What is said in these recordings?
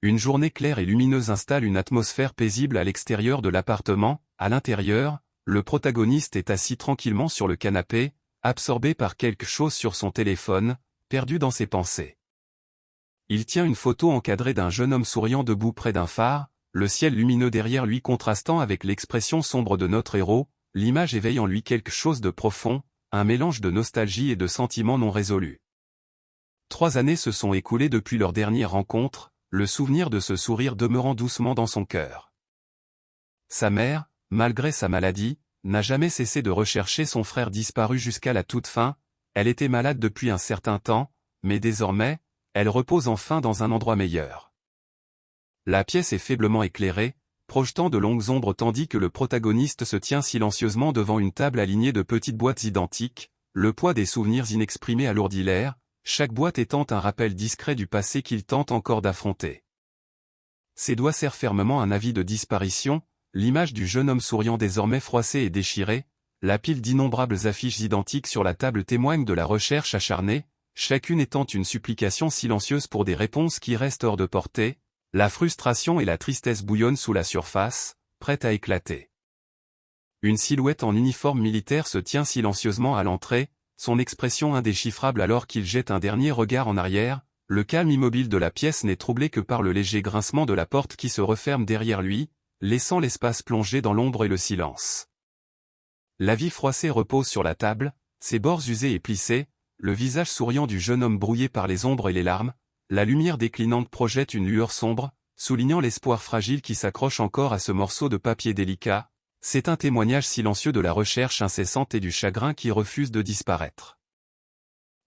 Une journée claire et lumineuse installe une atmosphère paisible à l'extérieur de l'appartement. À l'intérieur, le protagoniste est assis tranquillement sur le canapé, absorbé par quelque chose sur son téléphone, perdu dans ses pensées. Il tient une photo encadrée d'un jeune homme souriant debout près d'un phare, le ciel lumineux derrière lui contrastant avec l'expression sombre de notre héros. L'image éveille en lui quelque chose de profond, un mélange de nostalgie et de sentiments non résolus. 3 années se sont écoulées depuis leur dernière rencontre, le souvenir de ce sourire demeurant doucement dans son cœur. Sa mère, malgré sa maladie, n'a jamais cessé de rechercher son frère disparu jusqu'à la toute fin. Elle était malade depuis un certain temps, mais désormais, elle repose enfin dans un endroit meilleur. La pièce est faiblement éclairée, projetant de longues ombres tandis que le protagoniste se tient silencieusement devant une table alignée de petites boîtes identiques. Le poids des souvenirs inexprimés alourdit l'air, chaque boîte étant un rappel discret du passé qu'il tente encore d'affronter. Ses doigts serrent fermement un avis de disparition, l'image du jeune homme souriant désormais froissé et déchiré, la pile d'innombrables affiches identiques sur la table témoigne de la recherche acharnée, chacune étant une supplication silencieuse pour des réponses qui restent hors de portée. La frustration et la tristesse bouillonnent sous la surface, prêtes à éclater. Une silhouette en uniforme militaire se tient silencieusement à l'entrée, son expression indéchiffrable alors qu'il jette un dernier regard en arrière. Le calme immobile de la pièce n'est troublé que par le léger grincement de la porte qui se referme derrière lui, laissant l'espace plongé dans l'ombre et le silence. L'avis froissé repose sur la table, ses bords usés et plissés, le visage souriant du jeune homme brouillé par les ombres et les larmes. La lumière déclinante projette une lueur sombre, soulignant l'espoir fragile qui s'accroche encore à ce morceau de papier délicat. C'est un témoignage silencieux de la recherche incessante et du chagrin qui refuse de disparaître.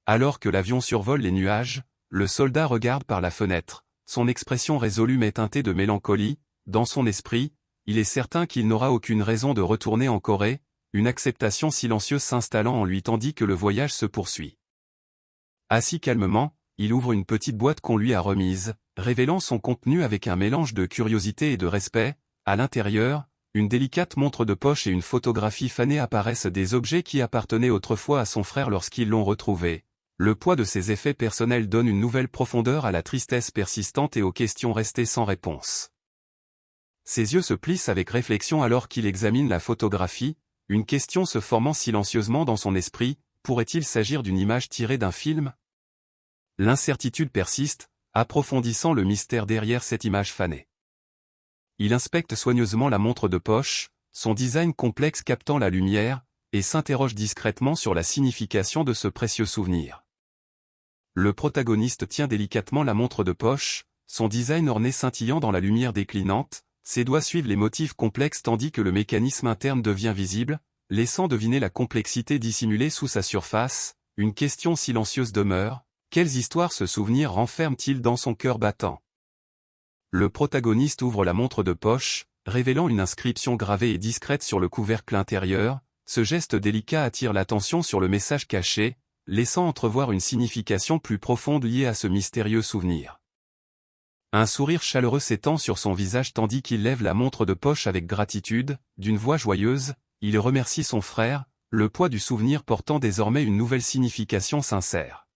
Alors que l'avion survole les nuages, le soldat regarde par la fenêtre, son expression résolue mais teintée de mélancolie. Dans son esprit, il est certain qu'il n'aura aucune raison de retourner en Corée, une acceptation silencieuse s'installant en lui tandis que le voyage se poursuit. Assis calmement, il ouvre une petite boîte qu'on lui a remise, révélant son contenu avec un mélange de curiosité et de respect. À l'intérieur, une délicate montre de poche et une photographie fanée apparaissent, des objets qui appartenaient autrefois à son frère lorsqu'ils l'ont retrouvé. Le poids de ces effets personnels donne une nouvelle profondeur à la tristesse persistante et aux questions restées sans réponse. Ses yeux se plissent avec réflexion alors qu'il examine la photographie, une question se formant silencieusement dans son esprit, pourrait-il s'agir d'une image tirée d'un film ? L'incertitude persiste, approfondissant le mystère derrière cette image fanée. Il inspecte soigneusement la montre de poche, son design complexe captant la lumière, et s'interroge discrètement sur la signification de ce précieux souvenir. Le protagoniste tient délicatement la montre de poche, son design orné scintillant dans la lumière déclinante, ses doigts suivent les motifs complexes tandis que le mécanisme interne devient visible, laissant deviner la complexité dissimulée sous sa surface. Une question silencieuse demeure. Quelles histoires ce souvenir renferme-t-il dans son cœur battant? Le protagoniste ouvre la montre de poche, révélant une inscription gravée et discrète sur le couvercle intérieur. Ce geste délicat attire l'attention sur le message caché, laissant entrevoir une signification plus profonde liée à ce mystérieux souvenir. Un sourire chaleureux s'étend sur son visage tandis qu'il lève la montre de poche avec gratitude. D'une voix joyeuse, il remercie son frère, le poids du souvenir portant désormais une nouvelle signification sincère.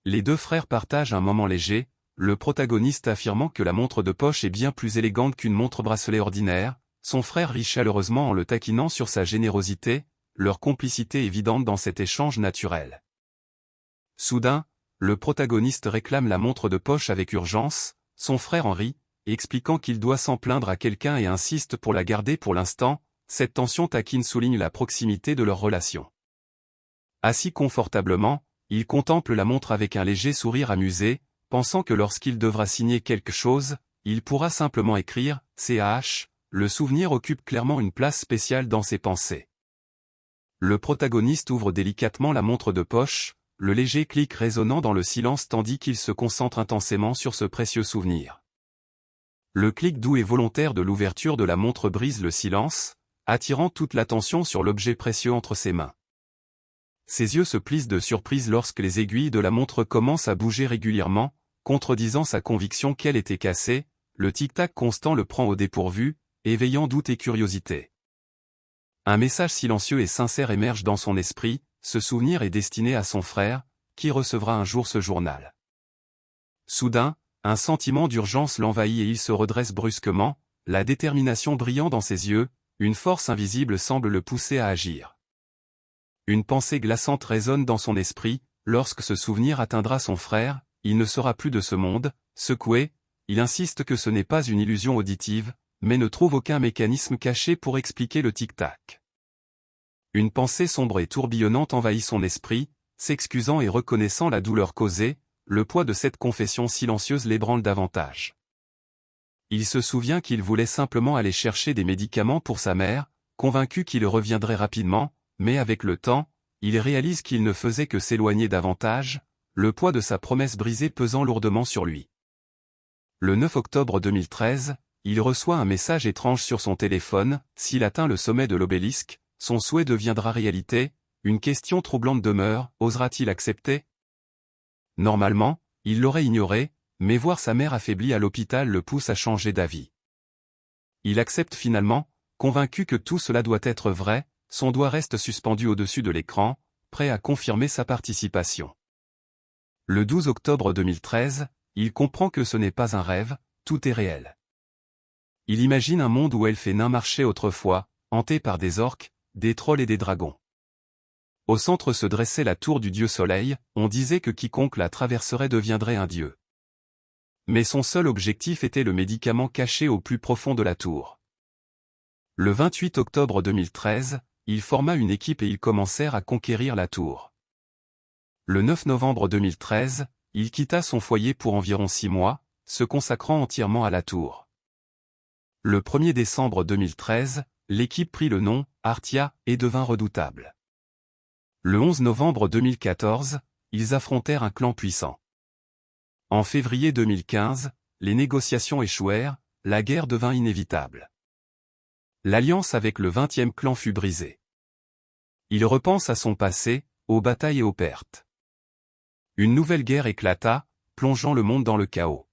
Les deux frères partagent un moment léger, le protagoniste affirmant que la montre de poche est bien plus élégante qu'une montre-bracelet ordinaire. Son frère rit chaleureusement en le taquinant sur sa générosité, leur complicité évidente dans cet échange naturel. Soudain, le protagoniste réclame la montre de poche avec urgence, son frère en rit, expliquant qu'il doit s'en plaindre à quelqu'un et insiste pour la garder pour l'instant. Cette tension taquine souligne la proximité de leur relation. Assis confortablement, il contemple la montre avec un léger sourire amusé, pensant que lorsqu'il devra signer quelque chose, il pourra simplement écrire « CH ». Le souvenir occupe clairement une place spéciale dans ses pensées. Le protagoniste ouvre délicatement la montre de poche, le léger clic résonnant dans le silence tandis qu'il se concentre intensément sur ce précieux souvenir. Le clic doux et volontaire de l'ouverture de la montre brise le silence, attirant toute l'attention sur l'objet précieux entre ses mains. Ses yeux se plissent de surprise lorsque les aiguilles de la montre commencent à bouger régulièrement, contredisant sa conviction qu'elle était cassée. Le tic-tac constant le prend au dépourvu, éveillant doute et curiosité. Un message silencieux et sincère émerge dans son esprit, ce souvenir est destiné à son frère, qui recevra un jour ce journal. Soudain, Un sentiment d'urgence l'envahit et il se redresse brusquement, la détermination brillant dans ses yeux, une force invisible semble le pousser à agir. Une pensée glaçante résonne dans son esprit, lorsque ce souvenir atteindra son frère, il ne sera plus de ce monde. Secoué, il insiste que ce n'est pas une illusion auditive, mais ne trouve aucun mécanisme caché pour expliquer le tic-tac. Une pensée sombre et tourbillonnante envahit son esprit, s'excusant et reconnaissant la douleur causée, le poids de cette confession silencieuse l'ébranle davantage. Il se souvient qu'il voulait simplement aller chercher des médicaments pour sa mère, convaincu qu'il reviendrait rapidement, mais avec le temps, il réalise qu'il ne faisait que s'éloigner davantage, le poids de sa promesse brisée pesant lourdement sur lui. Le 9 octobre 2013, il reçoit un message étrange sur son téléphone. S'il atteint le sommet de l'obélisque, son souhait deviendra réalité. Une question troublante demeure, osera-t-il accepter? Normalement, il l'aurait ignoré, mais voir sa mère affaiblie à l'hôpital le pousse à changer d'avis. Il accepte finalement, convaincu que tout cela doit être vrai, son doigt reste suspendu au-dessus de l'écran, prêt à confirmer sa participation. Le 12 octobre 2013, il comprend que ce n'est pas un rêve, tout est réel. Il imagine un monde où elfes et nains marchaient autrefois, hantés par des orques, des trolls et des dragons. Au centre se dressait la tour du dieu Soleil, on disait que quiconque la traverserait deviendrait un dieu. Mais son seul objectif était le médicament caché au plus profond de la tour. Le 28 octobre 2013, il forma une équipe et ils commencèrent à conquérir la tour. Le 9 novembre 2013, il quitta son foyer pour environ 6 mois, se consacrant entièrement à la tour. Le 1er décembre 2013, l'équipe prit le nom Artia et devint redoutable. Le 11 novembre 2014, ils affrontèrent un clan puissant. En février 2015, les négociations échouèrent, la guerre devint inévitable. L'alliance avec le 20e clan fut brisée. Il repense à son passé, aux batailles et aux pertes. Une nouvelle guerre éclata, plongeant le monde dans le chaos.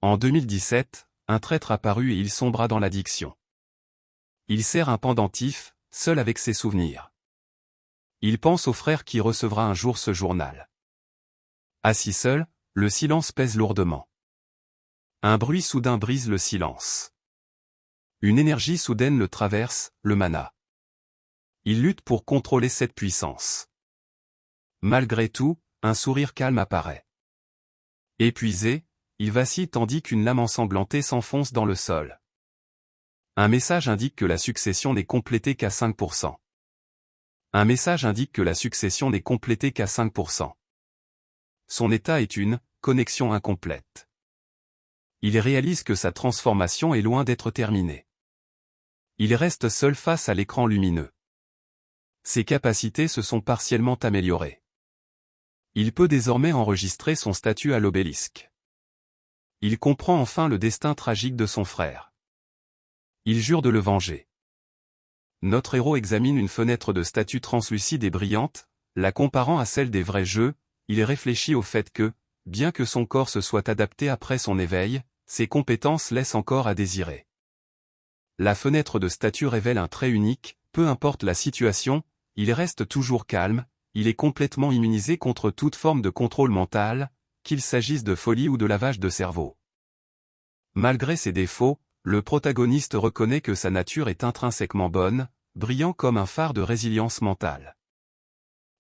En 2017, un traître apparut et il sombra dans l'addiction. Il serre un pendentif, seul avec ses souvenirs. Il pense au frère qui recevra un jour ce journal. Assis seul, le silence pèse lourdement. Un bruit soudain brise le silence. Une énergie soudaine le traverse, le mana. Il lutte pour contrôler cette puissance. Malgré tout, un sourire calme apparaît. Épuisé, il vacille tandis qu'une lame ensanglantée s'enfonce dans le sol. Un message indique que la succession n'est complétée qu'à 5%. Un message indique que la succession n'est complétée qu'à 5%. Son état est une connexion incomplète. Il réalise que sa transformation est loin d'être terminée. Il reste seul face à l'écran lumineux. Ses capacités se sont partiellement améliorées. Il peut désormais enregistrer son statut à l'obélisque. Il comprend enfin le destin tragique de son frère. Il jure de le venger. Notre héros examine une fenêtre de statue translucide et brillante, la comparant à celle des vrais jeux. Il réfléchit au fait que, bien que son corps se soit adapté après son éveil, ses compétences laissent encore à désirer. La fenêtre de statue révèle un trait unique, peu importe la situation, il reste toujours calme, il est complètement immunisé contre toute forme de contrôle mental, qu'il s'agisse de folie ou de lavage de cerveau. Malgré ses défauts, le protagoniste reconnaît que sa nature est intrinsèquement bonne, brillant comme un phare de résilience mentale.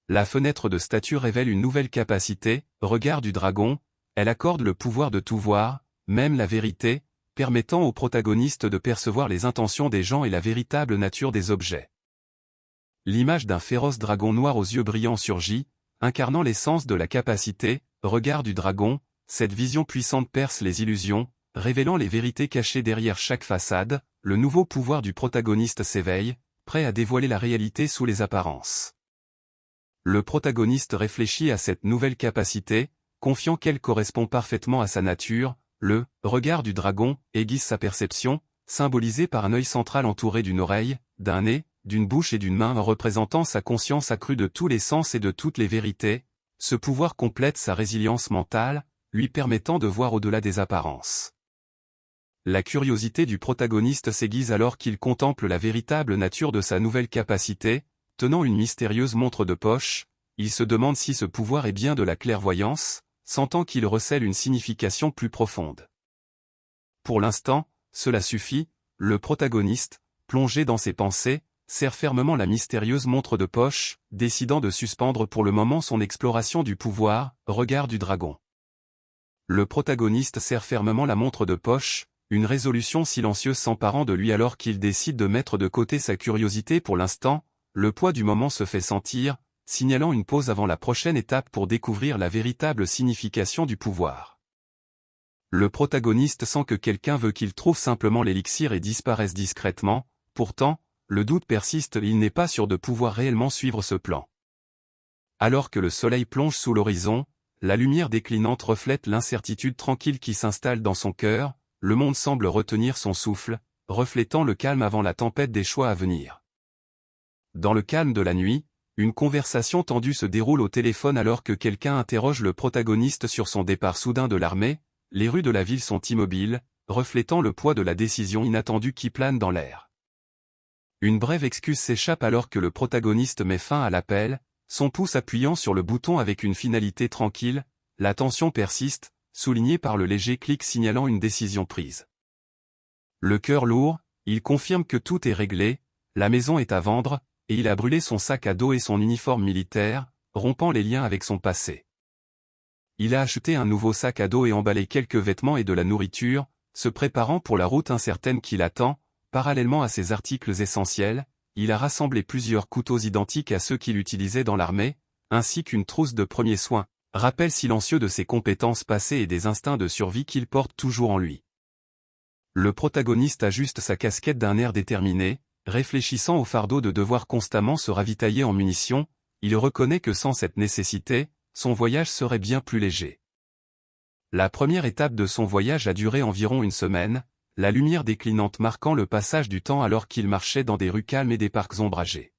La fenêtre de statue révèle une nouvelle capacité, regard du dragon, elle accorde le pouvoir de tout voir, même la vérité, permettant au protagoniste de percevoir les intentions des gens et la véritable nature des objets. L'image d'un féroce dragon noir aux yeux brillants surgit, incarnant l'essence de la capacité, regard du dragon. Cette vision puissante perce les illusions, révélant les vérités cachées derrière chaque façade. Le nouveau pouvoir du protagoniste s'éveille, prêt à dévoiler la réalité sous les apparences. Le protagoniste réfléchit à cette nouvelle capacité, confiant qu'elle correspond parfaitement à sa nature. Le regard du dragon aiguise sa perception, symbolisé par un œil central entouré d'une oreille, d'un nez, d'une bouche et d'une main représentant sa conscience accrue de tous les sens et de toutes les vérités. Ce pouvoir complète sa résilience mentale, lui permettant de voir au-delà des apparences. La curiosité du protagoniste s'aiguise alors qu'il contemple la véritable nature de sa nouvelle capacité. Tenant une mystérieuse montre de poche, il se demande si ce pouvoir est bien de la clairvoyance, sentant qu'il recèle une signification plus profonde. Pour l'instant, cela suffit, le protagoniste, plongé dans ses pensées, serre fermement la mystérieuse montre de poche, décidant de suspendre pour le moment son exploration du pouvoir, regard du dragon. Le protagoniste serre fermement la montre de poche, une résolution silencieuse s'emparant de lui alors qu'il décide de mettre de côté sa curiosité pour l'instant, le poids du moment se fait sentir, signalant une pause avant la prochaine étape pour découvrir la véritable signification du pouvoir. Le protagoniste sent que quelqu'un veut qu'il trouve simplement l'élixir et disparaisse discrètement, pourtant, le doute persiste et il n'est pas sûr de pouvoir réellement suivre ce plan. Alors que le soleil plonge sous l'horizon, la lumière déclinante reflète l'incertitude tranquille qui s'installe dans son cœur, le monde semble retenir son souffle, reflétant le calme avant la tempête des choix à venir. Dans le calme de la nuit, une conversation tendue se déroule au téléphone alors que quelqu'un interroge le protagoniste sur son départ soudain de l'armée. Les rues de la ville sont immobiles, reflétant le poids de la décision inattendue qui plane dans l'air. Une brève excuse s'échappe alors que le protagoniste met fin à l'appel, son pouce appuyant sur le bouton avec une finalité tranquille, la tension persiste, soulignée par le léger clic signalant une décision prise. Le cœur lourd, il confirme que tout est réglé, la maison est à vendre, et il a brûlé son sac à dos et son uniforme militaire, rompant les liens avec son passé. Il a acheté un nouveau sac à dos et emballé quelques vêtements et de la nourriture, se préparant pour la route incertaine qui l'attend. Parallèlement à ces articles essentiels, il a rassemblé plusieurs couteaux identiques à ceux qu'il utilisait dans l'armée, ainsi qu'une trousse de premiers soins, rappel silencieux de ses compétences passées et des instincts de survie qu'il porte toujours en lui. Le protagoniste ajuste sa casquette d'un air déterminé, réfléchissant au fardeau de devoir constamment se ravitailler en munitions, il reconnaît que sans cette nécessité, son voyage serait bien plus léger. La première étape de son voyage a duré environ une semaine, la lumière déclinante marquant le passage du temps alors qu'il marchait dans des rues calmes et des parcs ombragés.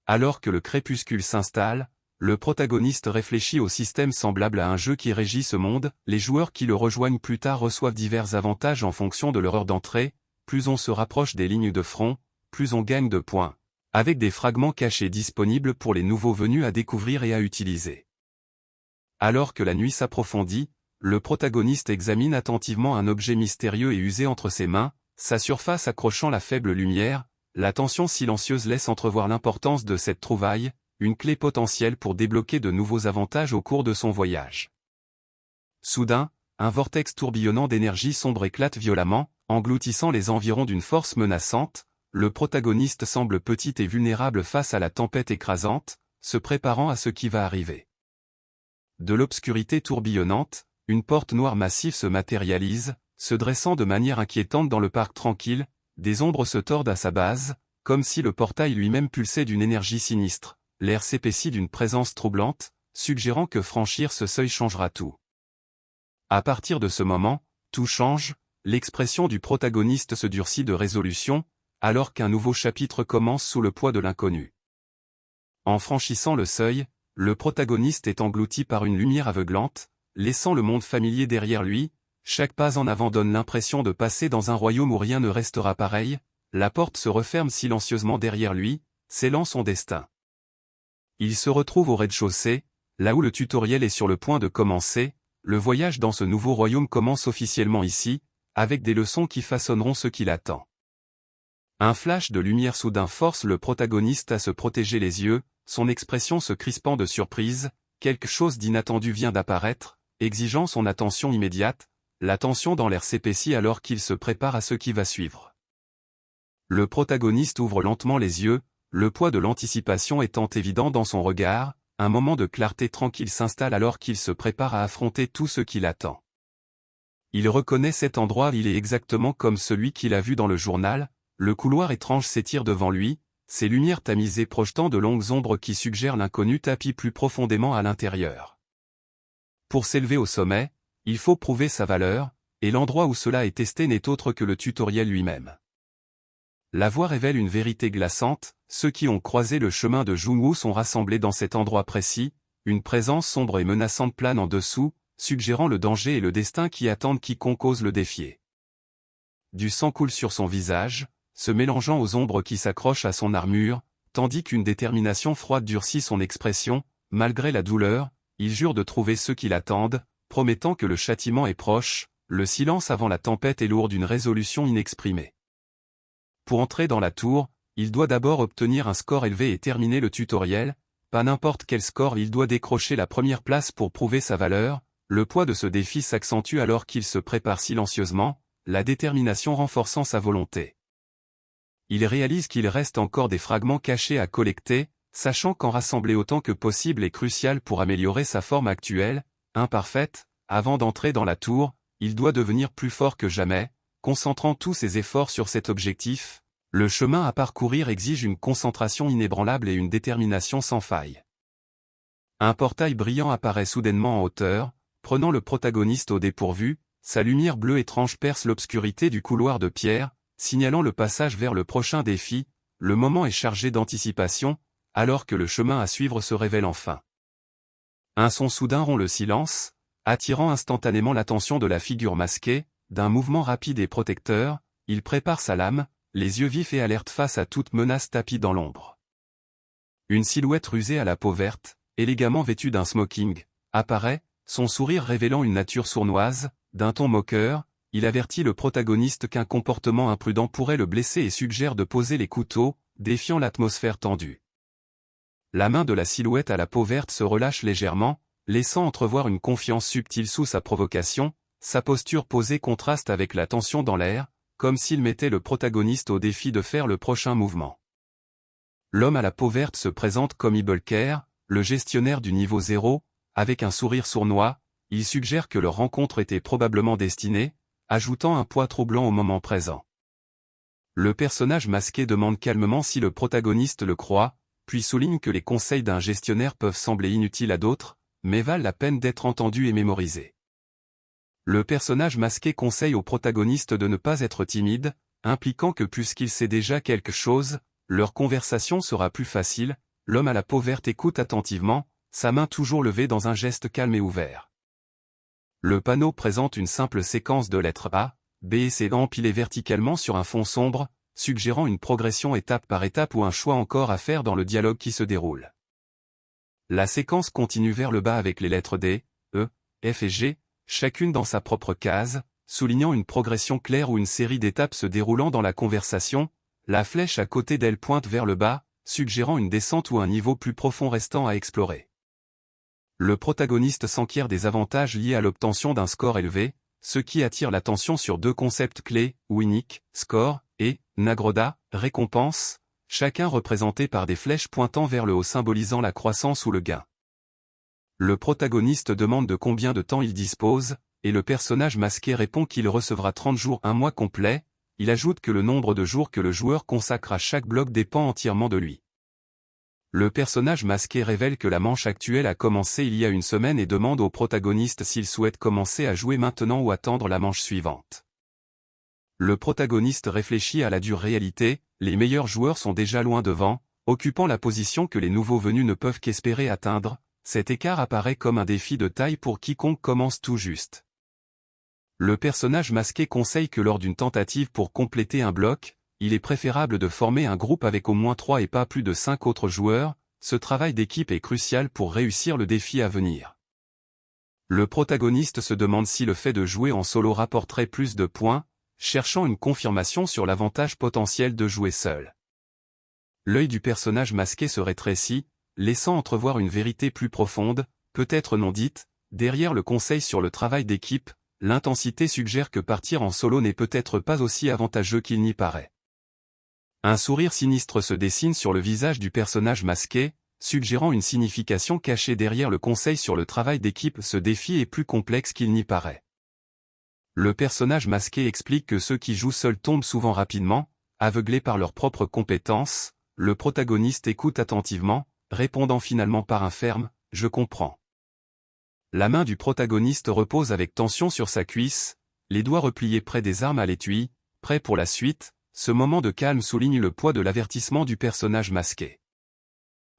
Alors que le crépuscule s'installe, le protagoniste réfléchit au système semblable à un jeu qui régit ce monde. Les joueurs qui le rejoignent plus tard reçoivent divers avantages en fonction de leur heure d'entrée, plus on se rapproche des lignes de front, plus on gagne de points, avec des fragments cachés disponibles pour les nouveaux venus à découvrir et à utiliser. Alors que la nuit s'approfondit, le protagoniste examine attentivement un objet mystérieux et usé entre ses mains, sa surface accrochant la faible lumière, la tension silencieuse laisse entrevoir l'importance de cette trouvaille, une clé potentielle pour débloquer de nouveaux avantages au cours de son voyage. Soudain, un vortex tourbillonnant d'énergie sombre éclate violemment, engloutissant les environs d'une force menaçante. Le protagoniste semble petit et vulnérable face à la tempête écrasante, se préparant à ce qui va arriver. De l'obscurité tourbillonnante, une porte noire massive se matérialise, se dressant de manière inquiétante dans le parc tranquille, des ombres se tordent à sa base, comme si le portail lui-même pulsait d'une énergie sinistre, l'air s'épaissit d'une présence troublante, suggérant que franchir ce seuil changera tout. À partir de ce moment, tout change, l'expression du protagoniste se durcit de résolution, alors qu'un nouveau chapitre commence sous le poids de l'inconnu. En franchissant le seuil, le protagoniste est englouti par une lumière aveuglante, laissant le monde familier derrière lui. Chaque pas en avant donne l'impression de passer dans un royaume où rien ne restera pareil, la porte se referme silencieusement derrière lui, scellant son destin. Il se retrouve au rez-de-chaussée, là où le tutoriel est sur le point de commencer. Le voyage dans ce nouveau royaume commence officiellement ici, avec des leçons qui façonneront ce qui l'attend. Un flash de lumière soudain force le protagoniste à se protéger les yeux, son expression se crispant de surprise. Quelque chose d'inattendu vient d'apparaître, exigeant son attention immédiate. La tension dans l'air s'épaissit alors qu'il se prépare à ce qui va suivre. Le protagoniste ouvre lentement les yeux, le poids de l'anticipation étant évident dans son regard. Un moment de clarté tranquille s'installe alors qu'il se prépare à affronter tout ce qui l'attend. Il reconnaît cet endroit, il est exactement comme celui qu'il a vu dans le journal. Le couloir étrange s'étire devant lui, ses lumières tamisées projetant de longues ombres qui suggèrent l'inconnu tapis plus profondément à l'intérieur. Pour s'élever au sommet, il faut prouver sa valeur, et l'endroit où cela est testé n'est autre que le tutoriel lui-même. La voie révèle une vérité glaçante, ceux qui ont croisé le chemin de Junwu sont rassemblés dans cet endroit précis, une présence sombre et menaçante plane en dessous, suggérant le danger et le destin qui attendent quiconque ose le défier. Du sang coule sur son visage, se mélangeant aux ombres qui s'accrochent à son armure, tandis qu'une détermination froide durcit son expression. Malgré la douleur, ils jurent de trouver ceux qui l'attendent, promettant que le châtiment est proche, le silence avant la tempête est lourd d'une résolution inexprimée. Pour entrer dans la tour, il doit d'abord obtenir un score élevé et terminer le tutoriel, pas n'importe quel score, il doit décrocher la première place pour prouver sa valeur. Le poids de ce défi s'accentue alors qu'il se prépare silencieusement, la détermination renforçant sa volonté. Il réalise qu'il reste encore des fragments cachés à collecter, sachant qu'en rassembler autant que possible est crucial pour améliorer sa forme actuelle, imparfaite. Avant d'entrer dans la tour, il doit devenir plus fort que jamais, concentrant tous ses efforts sur cet objectif. Le chemin à parcourir exige une concentration inébranlable et une détermination sans faille. Un portail brillant apparaît soudainement en hauteur, prenant le protagoniste au dépourvu. Sa lumière bleue étrange perce l'obscurité du couloir de pierre, signalant le passage vers le prochain défi. Le moment est chargé d'anticipation, alors que le chemin à suivre se révèle enfin. Un son soudain rompt le silence, attirant instantanément l'attention de la figure masquée. D'un mouvement rapide et protecteur, il prépare sa lame, les yeux vifs et alertes face à toute menace tapie dans l'ombre. Une silhouette rusée à la peau verte, élégamment vêtue d'un smoking, apparaît, son sourire révélant une nature sournoise. D'un ton moqueur, il avertit le protagoniste qu'un comportement imprudent pourrait le blesser et suggère de poser les couteaux, défiant l'atmosphère tendue. La main de la silhouette à la peau verte se relâche légèrement, laissant entrevoir une confiance subtile sous sa provocation. Sa posture posée contraste avec la tension dans l'air, comme s'il mettait le protagoniste au défi de faire le prochain mouvement. L'homme à la peau verte se présente comme Ibelker, le gestionnaire du niveau 0, avec un sourire sournois. Il suggère que leur rencontre était probablement destinée, ajoutant un poids troublant au moment présent. Le personnage masqué demande calmement si le protagoniste le croit, puis souligne que les conseils d'un gestionnaire peuvent sembler inutiles à d'autres, mais valent la peine d'être entendus et mémorisés. Le personnage masqué conseille au protagoniste de ne pas être timide, impliquant que puisqu'il sait déjà quelque chose, leur conversation sera plus facile. L'homme à la peau verte écoute attentivement, sa main toujours levée dans un geste calme et ouvert. Le panneau présente une simple séquence de lettres A, B et C empilées verticalement sur un fond sombre, suggérant une progression étape par étape ou un choix encore à faire dans le dialogue qui se déroule. La séquence continue vers le bas avec les lettres D, E, F et G, chacune dans sa propre case, soulignant une progression claire ou une série d'étapes se déroulant dans la conversation. La flèche à côté d'elle pointe vers le bas, suggérant une descente ou un niveau plus profond restant à explorer. Le protagoniste s'enquiert des avantages liés à l'obtention d'un score élevé, ce qui attire l'attention sur deux concepts clés, winning, score, et nagroda, récompense, chacun représenté par des flèches pointant vers le haut symbolisant la croissance ou le gain. Le protagoniste demande de combien de temps il dispose, et le personnage masqué répond qu'il recevra 30 jours, un mois complet. Il ajoute que le nombre de jours que le joueur consacre à chaque bloc dépend entièrement de lui. Le personnage masqué révèle que la manche actuelle a commencé il y a une semaine et demande au protagoniste s'il souhaite commencer à jouer maintenant ou attendre la manche suivante. Le protagoniste réfléchit à la dure réalité, les meilleurs joueurs sont déjà loin devant, occupant la position que les nouveaux venus ne peuvent qu'espérer atteindre. Cet écart apparaît comme un défi de taille pour quiconque commence tout juste. Le personnage masqué conseille que lors d'une tentative pour compléter un bloc, il est préférable de former un groupe avec au moins 3 et pas plus de 5 autres joueurs. Ce travail d'équipe est crucial pour réussir le défi à venir. Le protagoniste se demande si le fait de jouer en solo rapporterait plus de points, cherchant une confirmation sur l'avantage potentiel de jouer seul. L'œil du personnage masqué se rétrécit, laissant entrevoir une vérité plus profonde, peut-être non dite. Derrière le conseil sur le travail d'équipe, l'intensité suggère que partir en solo n'est peut-être pas aussi avantageux qu'il n'y paraît. Un sourire sinistre se dessine sur le visage du personnage masqué, suggérant une signification cachée derrière le conseil sur le travail d'équipe. Ce défi est plus complexe qu'il n'y paraît. Le personnage masqué explique que ceux qui jouent seuls tombent souvent rapidement, aveuglés par leurs propres compétences. Le protagoniste écoute attentivement, répondant finalement par un ferme « Je comprends ». La main du protagoniste repose avec tension sur sa cuisse, les doigts repliés près des armes à l'étui, prêts pour la suite. Ce moment de calme souligne le poids de l'avertissement du personnage masqué.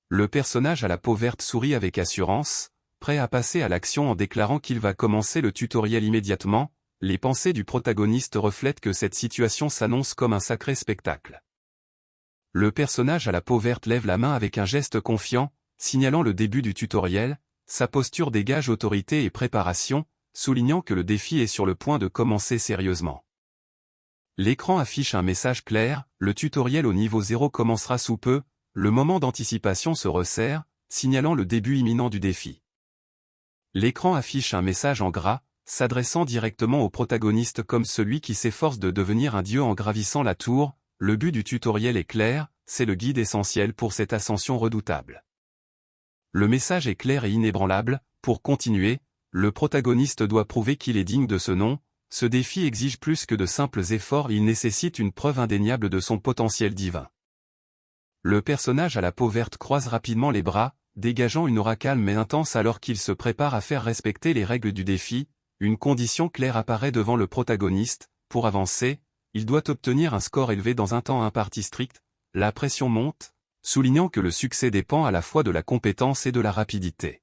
Le personnage à la peau verte sourit avec assurance, prêt à passer à l'action en déclarant qu'il va commencer le tutoriel immédiatement. Les pensées du protagoniste reflètent que cette situation s'annonce comme un sacré spectacle. Le personnage à la peau verte lève la main avec un geste confiant, signalant le début du tutoriel. sa posture dégage autorité et préparation, soulignant que le défi est sur le point de commencer sérieusement. L'écran affiche un message clair, le tutoriel au niveau 0 commencera sous peu, le moment d'anticipation se resserre, signalant le début imminent du défi. L'écran affiche un message en gras, s'adressant directement au protagoniste comme celui qui s'efforce de devenir un dieu en gravissant la tour. Le but du tutoriel est clair, c'est le guide essentiel pour cette ascension redoutable. Le message est clair et inébranlable, pour continuer, le protagoniste doit prouver qu'il est digne de ce nom. Ce défi exige plus que de simples efforts, il nécessite une preuve indéniable de son potentiel divin. Le personnage à la peau verte croise rapidement les bras, dégageant une aura calme mais intense alors qu'il se prépare à faire respecter les règles du défi. Une condition claire apparaît devant le protagoniste, pour avancer, il doit obtenir un score élevé dans un temps imparti strict. La pression monte, soulignant que le succès dépend à la fois de la compétence et de la rapidité.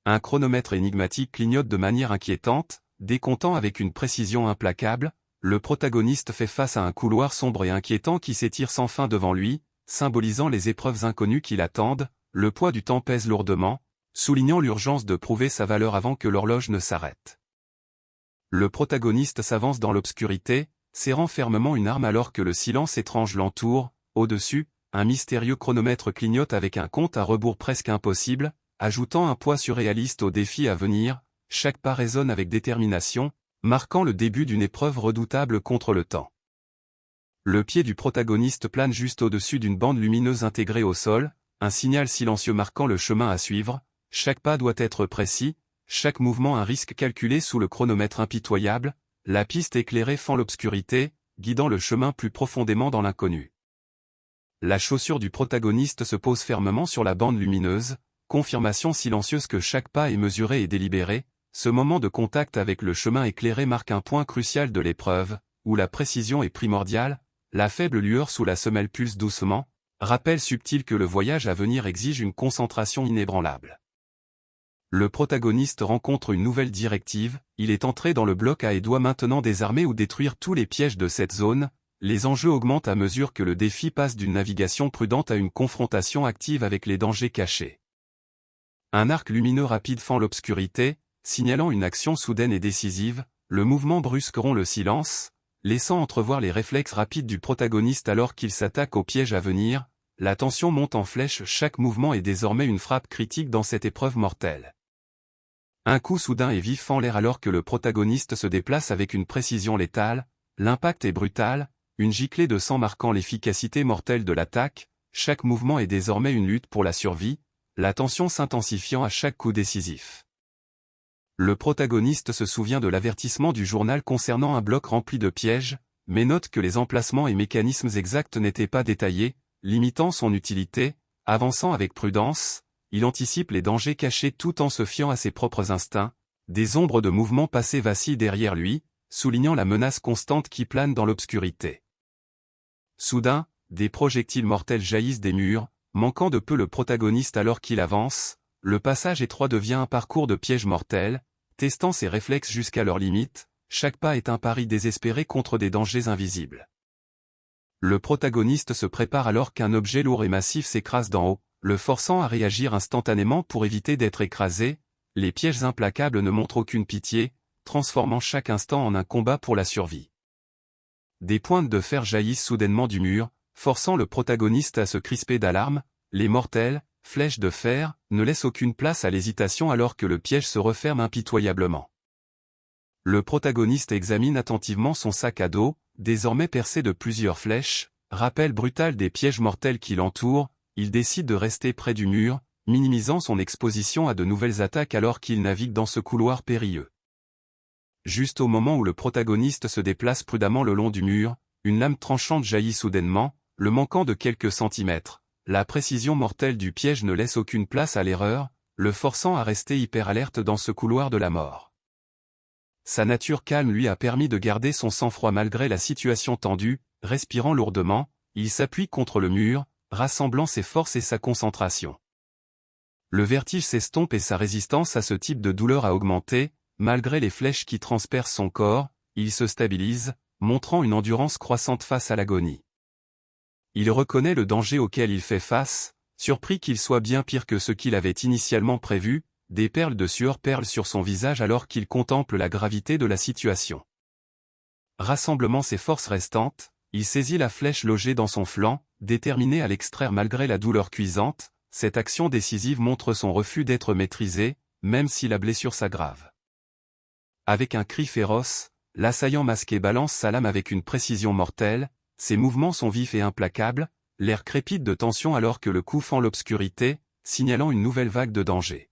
Un chronomètre énigmatique clignote de manière inquiétante, décomptant avec une précision implacable. Le protagoniste fait face à un couloir sombre et inquiétant qui s'étire sans fin devant lui, symbolisant les épreuves inconnues qui l'attendent. Le poids du temps pèse lourdement, soulignant l'urgence de prouver sa valeur avant que l'horloge ne s'arrête. Le protagoniste s'avance dans l'obscurité, serrant fermement une arme alors que le silence étrange l'entoure. Au-dessus, un mystérieux chronomètre clignote avec un compte à rebours presque impossible, ajoutant un poids surréaliste au défi à venir. Chaque pas résonne avec détermination, marquant le début d'une épreuve redoutable contre le temps. Le pied du protagoniste plane juste au-dessus d'une bande lumineuse intégrée au sol, un signal silencieux marquant le chemin à suivre. Chaque pas doit être précis, chaque mouvement un risque calculé sous le chronomètre impitoyable. La piste éclairée fend l'obscurité, guidant le chemin plus profondément dans l'inconnu. La chaussure du protagoniste se pose fermement sur la bande lumineuse, confirmation silencieuse que chaque pas est mesuré et délibéré. Ce moment de contact avec le chemin éclairé marque un point crucial de l'épreuve, où la précision est primordiale. La faible lueur sous la semelle pulse doucement, rappel subtil que le voyage à venir exige une concentration inébranlable. Le protagoniste rencontre une nouvelle directive, il est entré dans le bloc A et doit maintenant désarmer ou détruire tous les pièges de cette zone. Les enjeux augmentent à mesure que le défi passe d'une navigation prudente à une confrontation active avec les dangers cachés. Un arc lumineux rapide fend l'obscurité, signalant une action soudaine et décisive. Le mouvement brusque rompt le silence, laissant entrevoir les réflexes rapides du protagoniste alors qu'il s'attaque au piège à venir. La tension monte en flèche, chaque mouvement est désormais une frappe critique dans cette épreuve mortelle. Un coup soudain et vif fend l'air alors que le protagoniste se déplace avec une précision létale. L'impact est brutal, une giclée de sang marquant l'efficacité mortelle de l'attaque. Chaque mouvement est désormais une lutte pour la survie, la tension s'intensifiant à chaque coup décisif. Le protagoniste se souvient de l'avertissement du journal concernant un bloc rempli de pièges, mais note que les emplacements et mécanismes exacts n'étaient pas détaillés, limitant son utilité. Avançant avec prudence, il anticipe les dangers cachés tout en se fiant à ses propres instincts. Des ombres de mouvements passés vacillent derrière lui, soulignant la menace constante qui plane dans l'obscurité. Soudain, des projectiles mortels jaillissent des murs, manquant de peu le protagoniste alors qu'il avance. Le passage étroit devient un parcours de pièges mortels, testant ses réflexes jusqu'à leurs limites. Chaque pas est un pari désespéré contre des dangers invisibles. Le protagoniste se prépare alors qu'un objet lourd et massif s'écrase d'en haut, le forçant à réagir instantanément pour éviter d'être écrasé. Les pièges implacables ne montrent aucune pitié, transformant chaque instant en un combat pour la survie. Des pointes de fer jaillissent soudainement du mur, forçant le protagoniste à se crisper d'alarme. Les mortelles, flèches de fer, ne laissent aucune place à l'hésitation alors que le piège se referme impitoyablement. Le protagoniste examine attentivement son sac à dos, désormais percé de plusieurs flèches, rappel brutal des pièges mortels qui l'entourent. Il décide de rester près du mur, minimisant son exposition à de nouvelles attaques alors qu'il navigue dans ce couloir périlleux. Juste au moment où le protagoniste se déplace prudemment le long du mur, une lame tranchante jaillit soudainement, le manquant de quelques centimètres. La précision mortelle du piège ne laisse aucune place à l'erreur, le forçant à rester hyper alerte dans ce couloir de la mort. Sa nature calme lui a permis de garder son sang-froid malgré la situation tendue. Respirant lourdement, il s'appuie contre le mur, rassemblant ses forces et sa concentration. Le vertige s'estompe et sa résistance à ce type de douleur a augmenté. Malgré les flèches qui transpercent son corps, il se stabilise, montrant une endurance croissante face à l'agonie. Il reconnaît le danger auquel il fait face, surpris qu'il soit bien pire que ce qu'il avait initialement prévu. des perles de sueur perlent sur son visage alors qu'il contemple la gravité de la situation. Rassemblant ses forces restantes, il saisit la flèche logée dans son flanc, déterminé à l'extraire malgré la douleur cuisante. Cette action décisive montre son refus d'être maîtrisé, même si la blessure s'aggrave. Avec un cri féroce, l'assaillant masqué balance sa lame avec une précision mortelle, ses mouvements sont vifs et implacables, l'air crépite de tension alors que le coup fend l'obscurité, signalant une nouvelle vague de danger.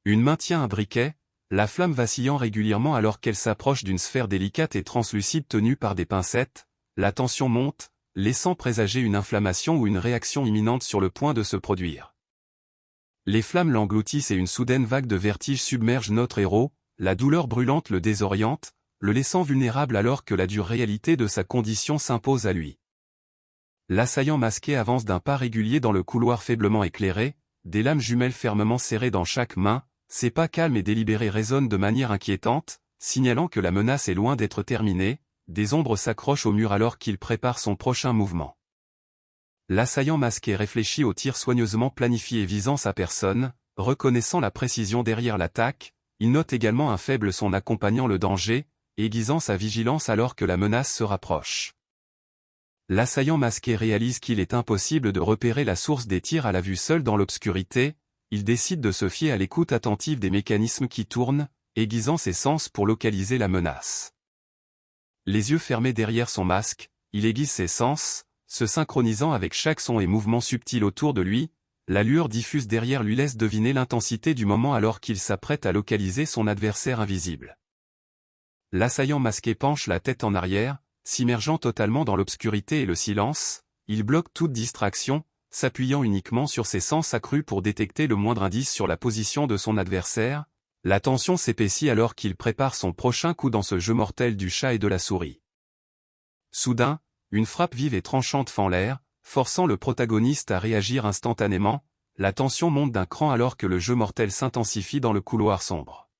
Une main tient un briquet, la flamme vacillant régulièrement alors qu'elle s'approche d'une sphère délicate et translucide tenue par des pincettes, la tension monte, laissant présager une inflammation ou une réaction imminente sur le point de se produire. Les flammes l'engloutissent et une soudaine vague de vertige submerge notre héros, la douleur brûlante le désoriente, le laissant vulnérable alors que la dure réalité de sa condition s'impose à lui. L'assaillant masqué avance d'un pas régulier dans le couloir faiblement éclairé, des lames jumelles fermement serrées dans chaque main, ses pas calmes et délibérés résonnent de manière inquiétante, signalant que la menace est loin d'être terminée, des ombres s'accrochent au mur alors qu'il prépare son prochain mouvement. L'assaillant masqué réfléchit au tir soigneusement planifié visant sa personne, reconnaissant la précision derrière l'attaque, il note également un faible son accompagnant le danger, aiguisant sa vigilance alors que la menace se rapproche. L'assaillant masqué réalise qu'il est impossible de repérer la source des tirs à la vue seule dans l'obscurité, il décide de se fier à l'écoute attentive des mécanismes qui tournent, aiguisant ses sens pour localiser la menace. Les yeux fermés derrière son masque, il aiguise ses sens, se synchronisant avec chaque son et mouvement subtil autour de lui, la lueur diffuse derrière lui laisse deviner l'intensité du moment alors qu'il s'apprête à localiser son adversaire invisible. L'assaillant masqué penche la tête en arrière, s'immergeant totalement dans l'obscurité et le silence, il bloque toute distraction, s'appuyant uniquement sur ses sens accrus pour détecter le moindre indice sur la position de son adversaire. La tension s'épaissit alors qu'il prépare son prochain coup dans ce jeu mortel du chat et de la souris. Soudain, une frappe vive et tranchante fend l'air, forçant le protagoniste à réagir instantanément, la tension monte d'un cran alors que le jeu mortel s'intensifie dans le couloir sombre.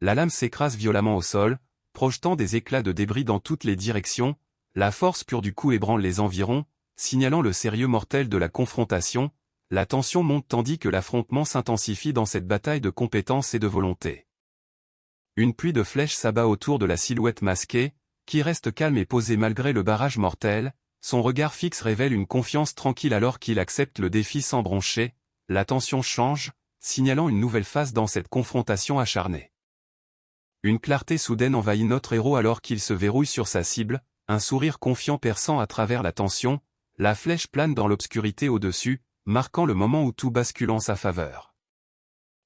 La lame s'écrase violemment au sol, projetant des éclats de débris dans toutes les directions, la force pure du coup ébranle les environs, signalant le sérieux mortel de la confrontation. La tension monte tandis que l'affrontement s'intensifie dans cette bataille de compétences et de volonté. Une pluie de flèches s'abat autour de la silhouette masquée, qui reste calme et posée malgré le barrage mortel, son regard fixe révèle une confiance tranquille alors qu'il accepte le défi sans broncher, la tension change, signalant une nouvelle phase dans cette confrontation acharnée. Une clarté soudaine envahit notre héros alors qu'il se verrouille sur sa cible, un sourire confiant perçant à travers la tension, la flèche plane dans l'obscurité au-dessus, marquant le moment où tout bascule en sa faveur.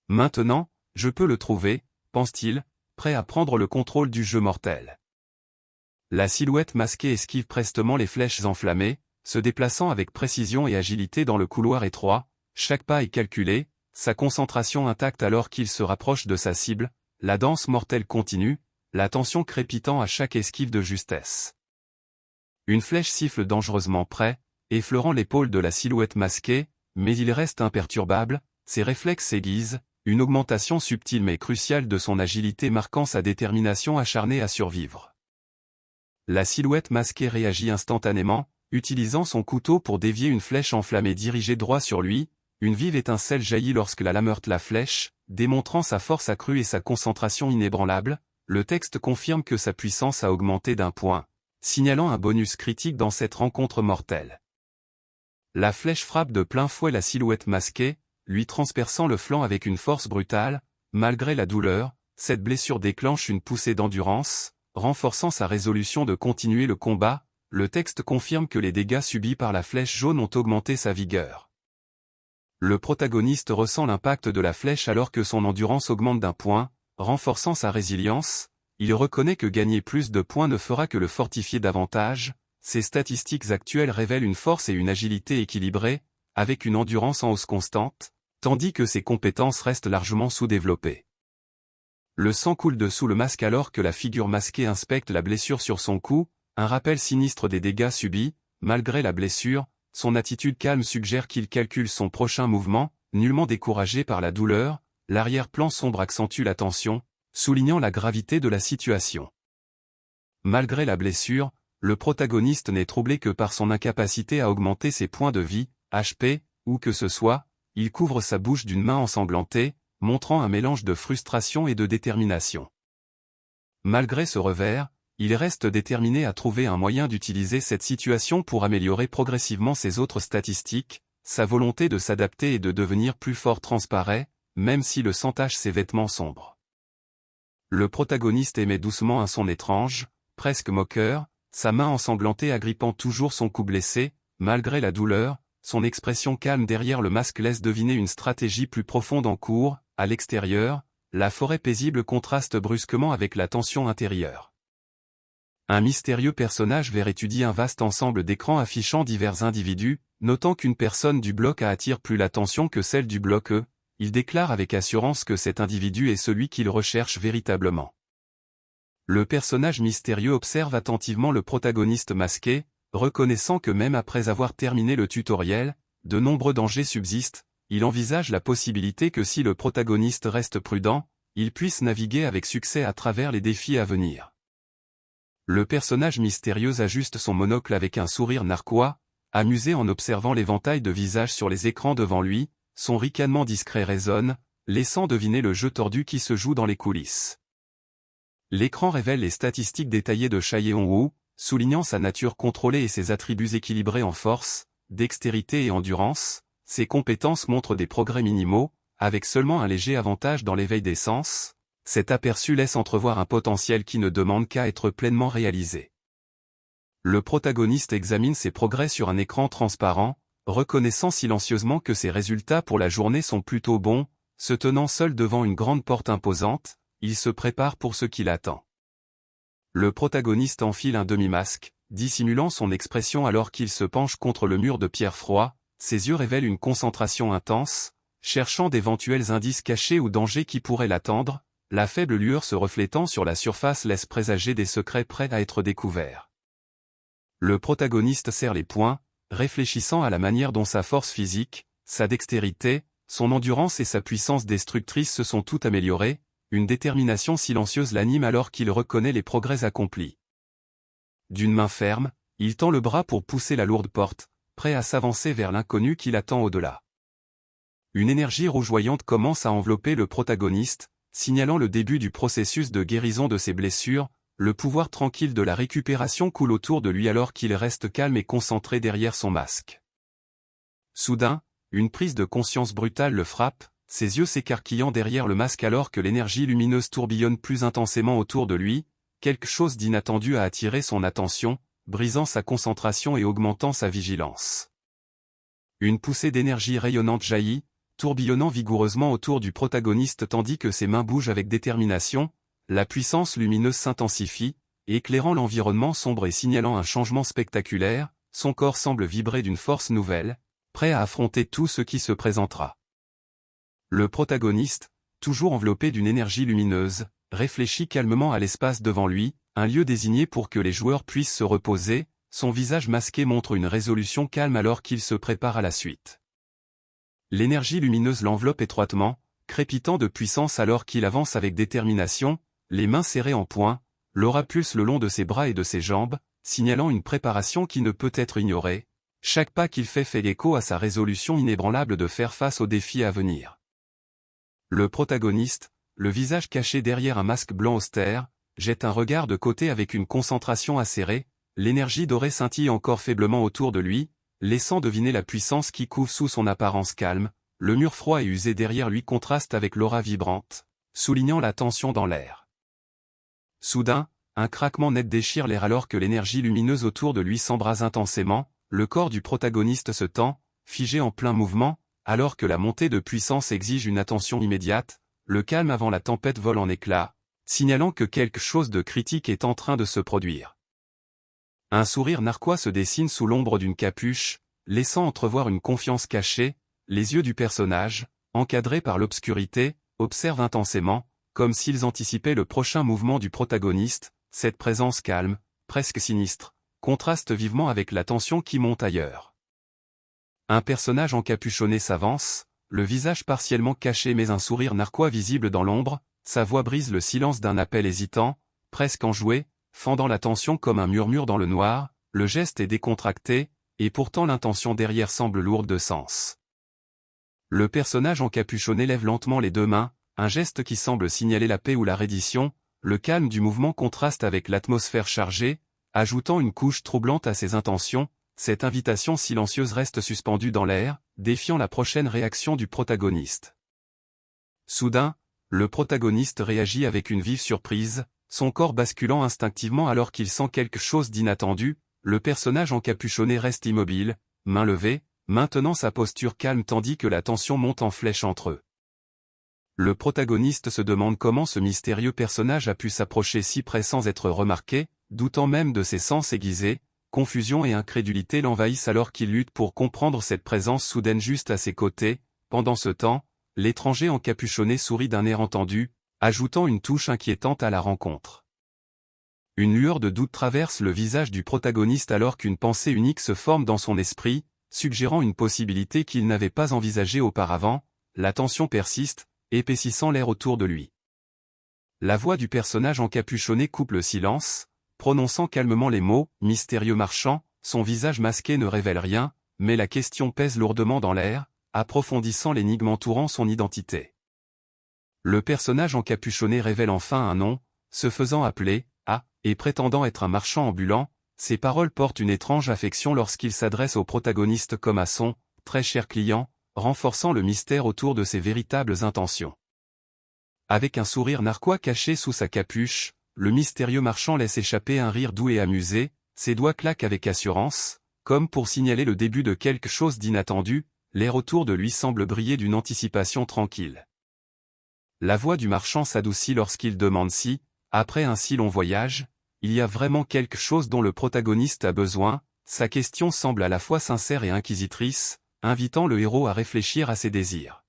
Maintenant, je peux le trouver, pense-t-il, prêt à prendre le contrôle du jeu mortel. La silhouette masquée esquive prestement les flèches enflammées, se déplaçant avec précision et agilité dans le couloir étroit, chaque pas est calculé, sa concentration intacte alors qu'il se rapproche de sa cible, la danse mortelle continue, la tension crépitant à chaque esquive de justesse. Une flèche siffle dangereusement près, effleurant l'épaule de la silhouette masquée, mais il reste imperturbable, ses réflexes s'aiguisent, une augmentation subtile mais cruciale de son agilité marquant sa détermination acharnée à survivre. La silhouette masquée réagit instantanément, utilisant son couteau pour dévier une flèche enflammée dirigée droit sur lui, une vive étincelle jaillit lorsque la lame heurte la flèche, démontrant sa force accrue et sa concentration inébranlable. Le texte confirme que sa puissance a augmenté d'un point, signalant un bonus critique dans cette rencontre mortelle. La flèche frappe de plein fouet la silhouette masquée, lui transperçant le flanc avec une force brutale. Malgré la douleur, cette blessure déclenche une poussée d'endurance, renforçant sa résolution de continuer le combat. Le texte confirme que les dégâts subis par la flèche jaune ont augmenté sa vigueur. Le protagoniste ressent l'impact de la flèche alors que son endurance augmente d'un point, renforçant sa résilience. Il reconnaît que gagner plus de points ne fera que le fortifier davantage. Ses statistiques actuelles révèlent une force et une agilité équilibrées, avec une endurance en hausse constante, tandis que ses compétences restent largement sous-développées. Le sang coule dessous le masque alors que la figure masquée inspecte la blessure sur son cou, un rappel sinistre des dégâts subis. Malgré la blessure, son attitude calme suggère qu'il calcule son prochain mouvement, nullement découragé par la douleur. L'arrière-plan sombre accentue la tension, soulignant la gravité de la situation. Malgré la blessure, le protagoniste n'est troublé que par son incapacité à augmenter ses points de vie, HP, ou que ce soit, il couvre sa bouche d'une main ensanglantée, montrant un mélange de frustration et de détermination. Malgré ce revers, il reste déterminé à trouver un moyen d'utiliser cette situation pour améliorer progressivement ses autres statistiques, sa volonté de s'adapter et de devenir plus fort transparaît, même s'il s'entache ses vêtements sombres. Le protagoniste émet doucement un son étrange, presque moqueur, sa main ensanglantée agrippant toujours son cou blessé, malgré la douleur, son expression calme derrière le masque laisse deviner une stratégie plus profonde en cours. À l'extérieur, la forêt paisible contraste brusquement avec la tension intérieure. Un mystérieux personnage vert étudie un vaste ensemble d'écrans affichant divers individus, notant qu'une personne du bloc A attire plus l'attention que celle du bloc E, il déclare avec assurance que cet individu est celui qu'il recherche véritablement. Le personnage mystérieux observe attentivement le protagoniste masqué, reconnaissant que même après avoir terminé le tutoriel, de nombreux dangers subsistent. Il envisage la possibilité que si le protagoniste reste prudent, il puisse naviguer avec succès à travers les défis à venir. Le personnage mystérieux ajuste son monocle avec un sourire narquois, amusé en observant l'éventail de visages sur les écrans devant lui, son ricanement discret résonne, laissant deviner le jeu tordu qui se joue dans les coulisses. L'écran révèle les statistiques détaillées de Chai Yeon-woo, soulignant sa nature contrôlée et ses attributs équilibrés en force, dextérité et endurance. Ses compétences montrent des progrès minimaux, avec seulement un léger avantage dans l'éveil des sens. Cet aperçu laisse entrevoir un potentiel qui ne demande qu'à être pleinement réalisé. Le protagoniste examine ses progrès sur un écran transparent, reconnaissant silencieusement que ses résultats pour la journée sont plutôt bons, se tenant seul devant une grande porte imposante, il se prépare pour ce qui l'attend. Le protagoniste enfile un demi-masque, dissimulant son expression alors qu'il se penche contre le mur de pierre froid. Ses yeux révèlent une concentration intense, cherchant d'éventuels indices cachés ou dangers qui pourraient l'attendre, la faible lueur se reflétant sur la surface laisse présager des secrets prêts à être découverts. Le protagoniste serre les poings, réfléchissant à la manière dont sa force physique, sa dextérité, son endurance et sa puissance destructrice se sont toutes améliorées, une détermination silencieuse l'anime alors qu'il reconnaît les progrès accomplis. D'une main ferme, il tend le bras pour pousser la lourde porte, prêt à s'avancer vers l'inconnu qui l'attend au-delà. Une énergie rougeoyante commence à envelopper le protagoniste, signalant le début du processus de guérison de ses blessures, le pouvoir tranquille de la récupération coule autour de lui alors qu'il reste calme et concentré derrière son masque. Soudain, une prise de conscience brutale le frappe, ses yeux s'écarquillant derrière le masque alors que l'énergie lumineuse tourbillonne plus intensément autour de lui, quelque chose d'inattendu a attiré son attention, brisant sa concentration et augmentant sa vigilance. Une poussée d'énergie rayonnante jaillit, tourbillonnant vigoureusement autour du protagoniste tandis que ses mains bougent avec détermination, la puissance lumineuse s'intensifie, éclairant l'environnement sombre et signalant un changement spectaculaire, son corps semble vibrer d'une force nouvelle, prêt à affronter tout ce qui se présentera. Le protagoniste, toujours enveloppé d'une énergie lumineuse, réfléchit calmement à l'espace devant lui, un lieu désigné pour que les joueurs puissent se reposer, son visage masqué montre une résolution calme alors qu'il se prépare à la suite. L'énergie lumineuse l'enveloppe étroitement, crépitant de puissance alors qu'il avance avec détermination, les mains serrées en poing, l'aura pulse le long de ses bras et de ses jambes, signalant une préparation qui ne peut être ignorée. Chaque pas qu'il fait écho à sa résolution inébranlable de faire face aux défis à venir. Le protagoniste, le visage caché derrière un masque blanc austère, jette un regard de côté avec une concentration acérée, l'énergie dorée scintille encore faiblement autour de lui, laissant deviner la puissance qui couvre sous son apparence calme, le mur froid et usé derrière lui contraste avec l'aura vibrante, soulignant la tension dans l'air. Soudain, un craquement net déchire l'air alors que l'énergie lumineuse autour de lui s'embrase intensément, le corps du protagoniste se tend, figé en plein mouvement, alors que la montée de puissance exige une attention immédiate, le calme avant la tempête vole en éclats, signalant que quelque chose de critique est en train de se produire. Un sourire narquois se dessine sous l'ombre d'une capuche, laissant entrevoir une confiance cachée, les yeux du personnage, encadrés par l'obscurité, observent intensément, comme s'ils anticipaient le prochain mouvement du protagoniste, cette présence calme, presque sinistre, contraste vivement avec la tension qui monte ailleurs. Un personnage encapuchonné s'avance, le visage partiellement caché mais un sourire narquois visible dans l'ombre, sa voix brise le silence d'un appel hésitant, presque enjoué, fendant la tension comme un murmure dans le noir, le geste est décontracté, et pourtant l'intention derrière semble lourde de sens. Le personnage encapuchonné lève lentement les deux mains, un geste qui semble signaler la paix ou la reddition. Le calme du mouvement contraste avec l'atmosphère chargée, ajoutant une couche troublante à ses intentions. Cette invitation silencieuse reste suspendue dans l'air, défiant la prochaine réaction du protagoniste. Soudain, le protagoniste réagit avec une vive surprise, son corps basculant instinctivement alors qu'il sent quelque chose d'inattendu. Le personnage encapuchonné reste immobile, main levée, maintenant sa posture calme tandis que la tension monte en flèche entre eux. Le protagoniste se demande comment ce mystérieux personnage a pu s'approcher si près sans être remarqué, doutant même de ses sens aiguisés. Confusion et incrédulité l'envahissent alors qu'il lutte pour comprendre cette présence soudaine juste à ses côtés. Pendant ce temps, l'étranger encapuchonné sourit d'un air entendu, ajoutant une touche inquiétante à la rencontre. Une lueur de doute traverse le visage du protagoniste alors qu'une pensée unique se forme dans son esprit, suggérant une possibilité qu'il n'avait pas envisagée auparavant. La tension persiste, épaississant l'air autour de lui. La voix du personnage encapuchonné coupe le silence, prononçant calmement les mots « mystérieux marchand », son visage masqué ne révèle rien, mais la question pèse lourdement dans l'air, approfondissant l'énigme entourant son identité. Le personnage encapuchonné révèle enfin un nom, se faisant appeler « A » et prétendant être un marchand ambulant. Ses paroles portent une étrange affection lorsqu'il s'adresse au protagoniste comme à son « très cher client », renforçant le mystère autour de ses véritables intentions. Avec un sourire narquois caché sous sa capuche, le mystérieux marchand laisse échapper un rire doux et amusé, ses doigts claquent avec assurance, comme pour signaler le début de quelque chose d'inattendu. L'air autour de lui semble briller d'une anticipation tranquille. La voix du marchand s'adoucit lorsqu'il demande si, après un si long voyage, il y a vraiment quelque chose dont le protagoniste a besoin. Sa question semble à la fois sincère et inquisitrice, invitant le héros à réfléchir à ses désirs.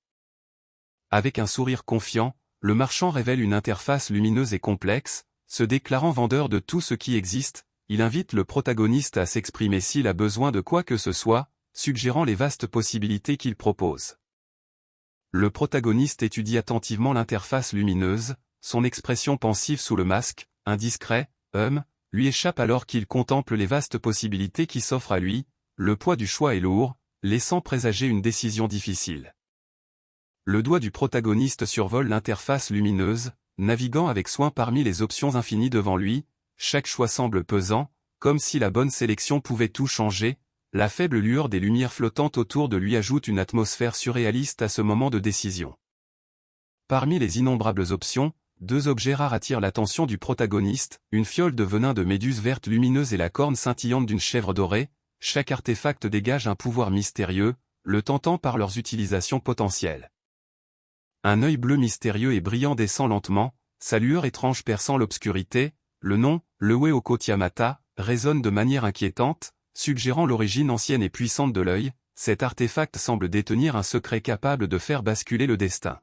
Avec un sourire confiant, le marchand révèle une interface lumineuse et complexe, se déclarant vendeur de tout ce qui existe. Il invite le protagoniste à s'exprimer s'il a besoin de quoi que ce soit, suggérant les vastes possibilités qu'il propose. Le protagoniste étudie attentivement l'interface lumineuse, son expression pensive sous le masque, indiscret, lui échappe alors qu'il contemple les vastes possibilités qui s'offrent à lui. Le poids du choix est lourd, laissant présager une décision difficile. Le doigt du protagoniste survole l'interface lumineuse, naviguant avec soin parmi les options infinies devant lui. Chaque choix semble pesant, comme si la bonne sélection pouvait tout changer. La faible lueur des lumières flottantes autour de lui ajoute une atmosphère surréaliste à ce moment de décision. Parmi les innombrables options, deux objets rares attirent l'attention du protagoniste, une fiole de venin de méduse verte lumineuse et la corne scintillante d'une chèvre dorée. Chaque artefact dégage un pouvoir mystérieux, le tentant par leurs utilisations potentielles. Un œil bleu mystérieux et brillant descend lentement, sa lueur étrange perçant l'obscurité. Le nom, Lewe Okotiamata, résonne de manière inquiétante, suggérant l'origine ancienne et puissante de l'œil. Cet artefact semble détenir un secret capable de faire basculer le destin.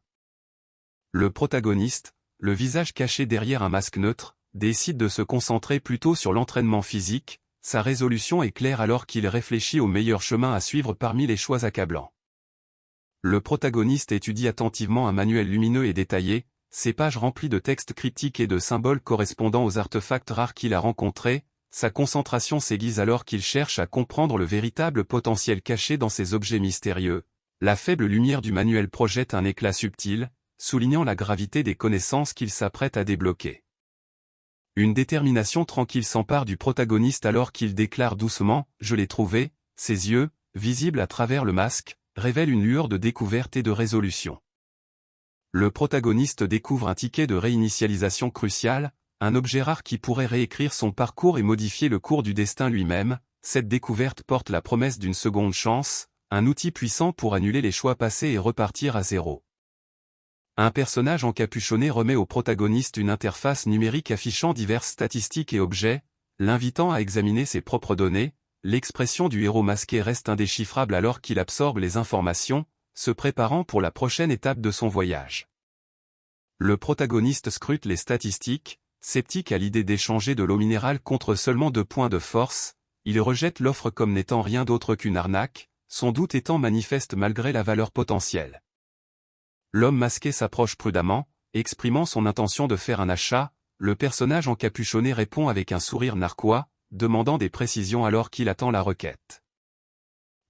Le protagoniste, le visage caché derrière un masque neutre, décide de se concentrer plutôt sur l'entraînement physique. Sa résolution est claire alors qu'il réfléchit au meilleur chemin à suivre parmi les choix accablants. Le protagoniste étudie attentivement un manuel lumineux et détaillé, ses pages remplies de textes cryptiques et de symboles correspondant aux artefacts rares qu'il a rencontrés. Sa concentration s'aiguise alors qu'il cherche à comprendre le véritable potentiel caché dans ces objets mystérieux. La faible lumière du manuel projette un éclat subtil, soulignant la gravité des connaissances qu'il s'apprête à débloquer. Une détermination tranquille s'empare du protagoniste alors qu'il déclare doucement « Je l'ai trouvé ». Ses yeux, visibles à travers le masque, révèlent une lueur de découverte et de résolution. Le protagoniste découvre un ticket de réinitialisation crucial, un objet rare qui pourrait réécrire son parcours et modifier le cours du destin lui-même. Cette découverte porte la promesse d'une seconde chance, un outil puissant pour annuler les choix passés et repartir à zéro. Un personnage encapuchonné remet au protagoniste une interface numérique affichant diverses statistiques et objets, l'invitant à examiner ses propres données. L'expression du héros masqué reste indéchiffrable alors qu'il absorbe les informations, se préparant pour la prochaine étape de son voyage. Le protagoniste scrute les statistiques, sceptique à l'idée d'échanger de l'eau minérale contre seulement 2 points de force. Il rejette l'offre comme n'étant rien d'autre qu'une arnaque, son doute étant manifeste malgré la valeur potentielle. L'homme masqué s'approche prudemment, exprimant son intention de faire un achat. Le personnage encapuchonné répond avec un sourire narquois, demandant des précisions alors qu'il attend la requête.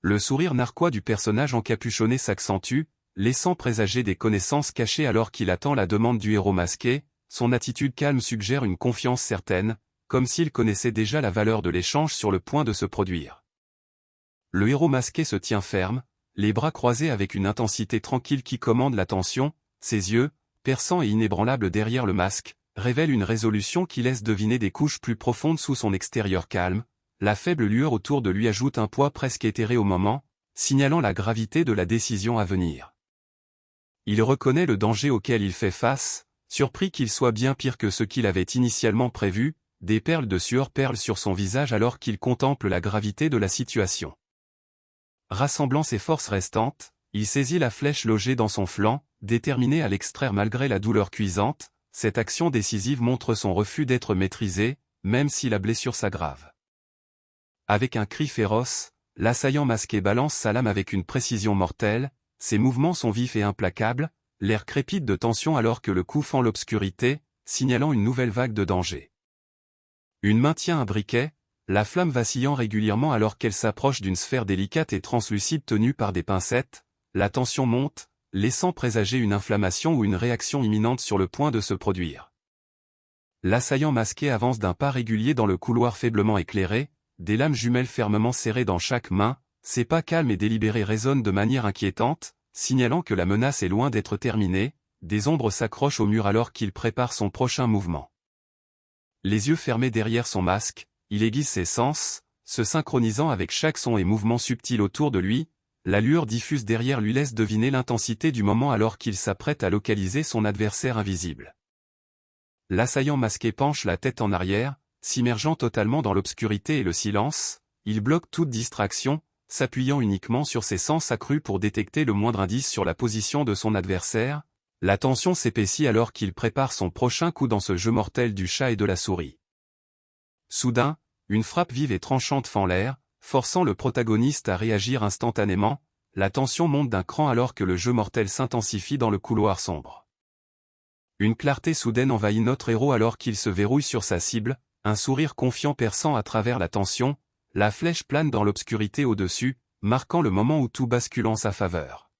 Le sourire narquois du personnage encapuchonné s'accentue, laissant présager des connaissances cachées alors qu'il attend la demande du héros masqué. Son attitude calme suggère une confiance certaine, comme s'il connaissait déjà la valeur de l'échange sur le point de se produire. Le héros masqué se tient ferme, les bras croisés avec une intensité tranquille qui commande l'attention, ses yeux, perçants et inébranlables derrière le masque, révèlent une résolution qui laisse deviner des couches plus profondes sous son extérieur calme. La faible lueur autour de lui ajoute un poids presque éthéré au moment, signalant la gravité de la décision à venir. Il reconnaît le danger auquel il fait face, surpris qu'il soit bien pire que ce qu'il avait initialement prévu. Des perles de sueur perlent sur son visage alors qu'il contemple la gravité de la situation. Rassemblant ses forces restantes, il saisit la flèche logée dans son flanc, déterminé à l'extraire malgré la douleur cuisante. Cette action décisive montre son refus d'être maîtrisé, même si la blessure s'aggrave. Avec un cri féroce, l'assaillant masqué balance sa lame avec une précision mortelle, ses mouvements sont vifs et implacables, l'air crépite de tension alors que le coup fend l'obscurité, signalant une nouvelle vague de danger. Une main tient un briquet, la flamme vacillant régulièrement alors qu'elle s'approche d'une sphère délicate et translucide tenue par des pincettes. La tension monte, laissant présager une inflammation ou une réaction imminente sur le point de se produire. L'assaillant masqué avance d'un pas régulier dans le couloir faiblement éclairé, des lames jumelles fermement serrées dans chaque main. Ses pas calmes et délibérés résonnent de manière inquiétante, signalant que la menace est loin d'être terminée. Des ombres s'accrochent au mur alors qu'il prépare son prochain mouvement. Les yeux fermés derrière son masque, il aiguise ses sens, se synchronisant avec chaque son et mouvement subtil autour de lui. La lueur diffuse derrière lui laisse deviner l'intensité du moment alors qu'il s'apprête à localiser son adversaire invisible. L'assaillant masqué penche la tête en arrière, s'immergeant totalement dans l'obscurité et le silence. Il bloque toute distraction, s'appuyant uniquement sur ses sens accrus pour détecter le moindre indice sur la position de son adversaire. La tension s'épaissit alors qu'il prépare son prochain coup dans ce jeu mortel du chat et de la souris. Soudain, une frappe vive et tranchante fend l'air, forçant le protagoniste à réagir instantanément. La tension monte d'un cran alors que le jeu mortel s'intensifie dans le couloir sombre. Une clarté soudaine envahit notre héros alors qu'il se verrouille sur sa cible, un sourire confiant perçant à travers la tension. La flèche plane dans l'obscurité au-dessus, marquant le moment où tout bascule en sa faveur.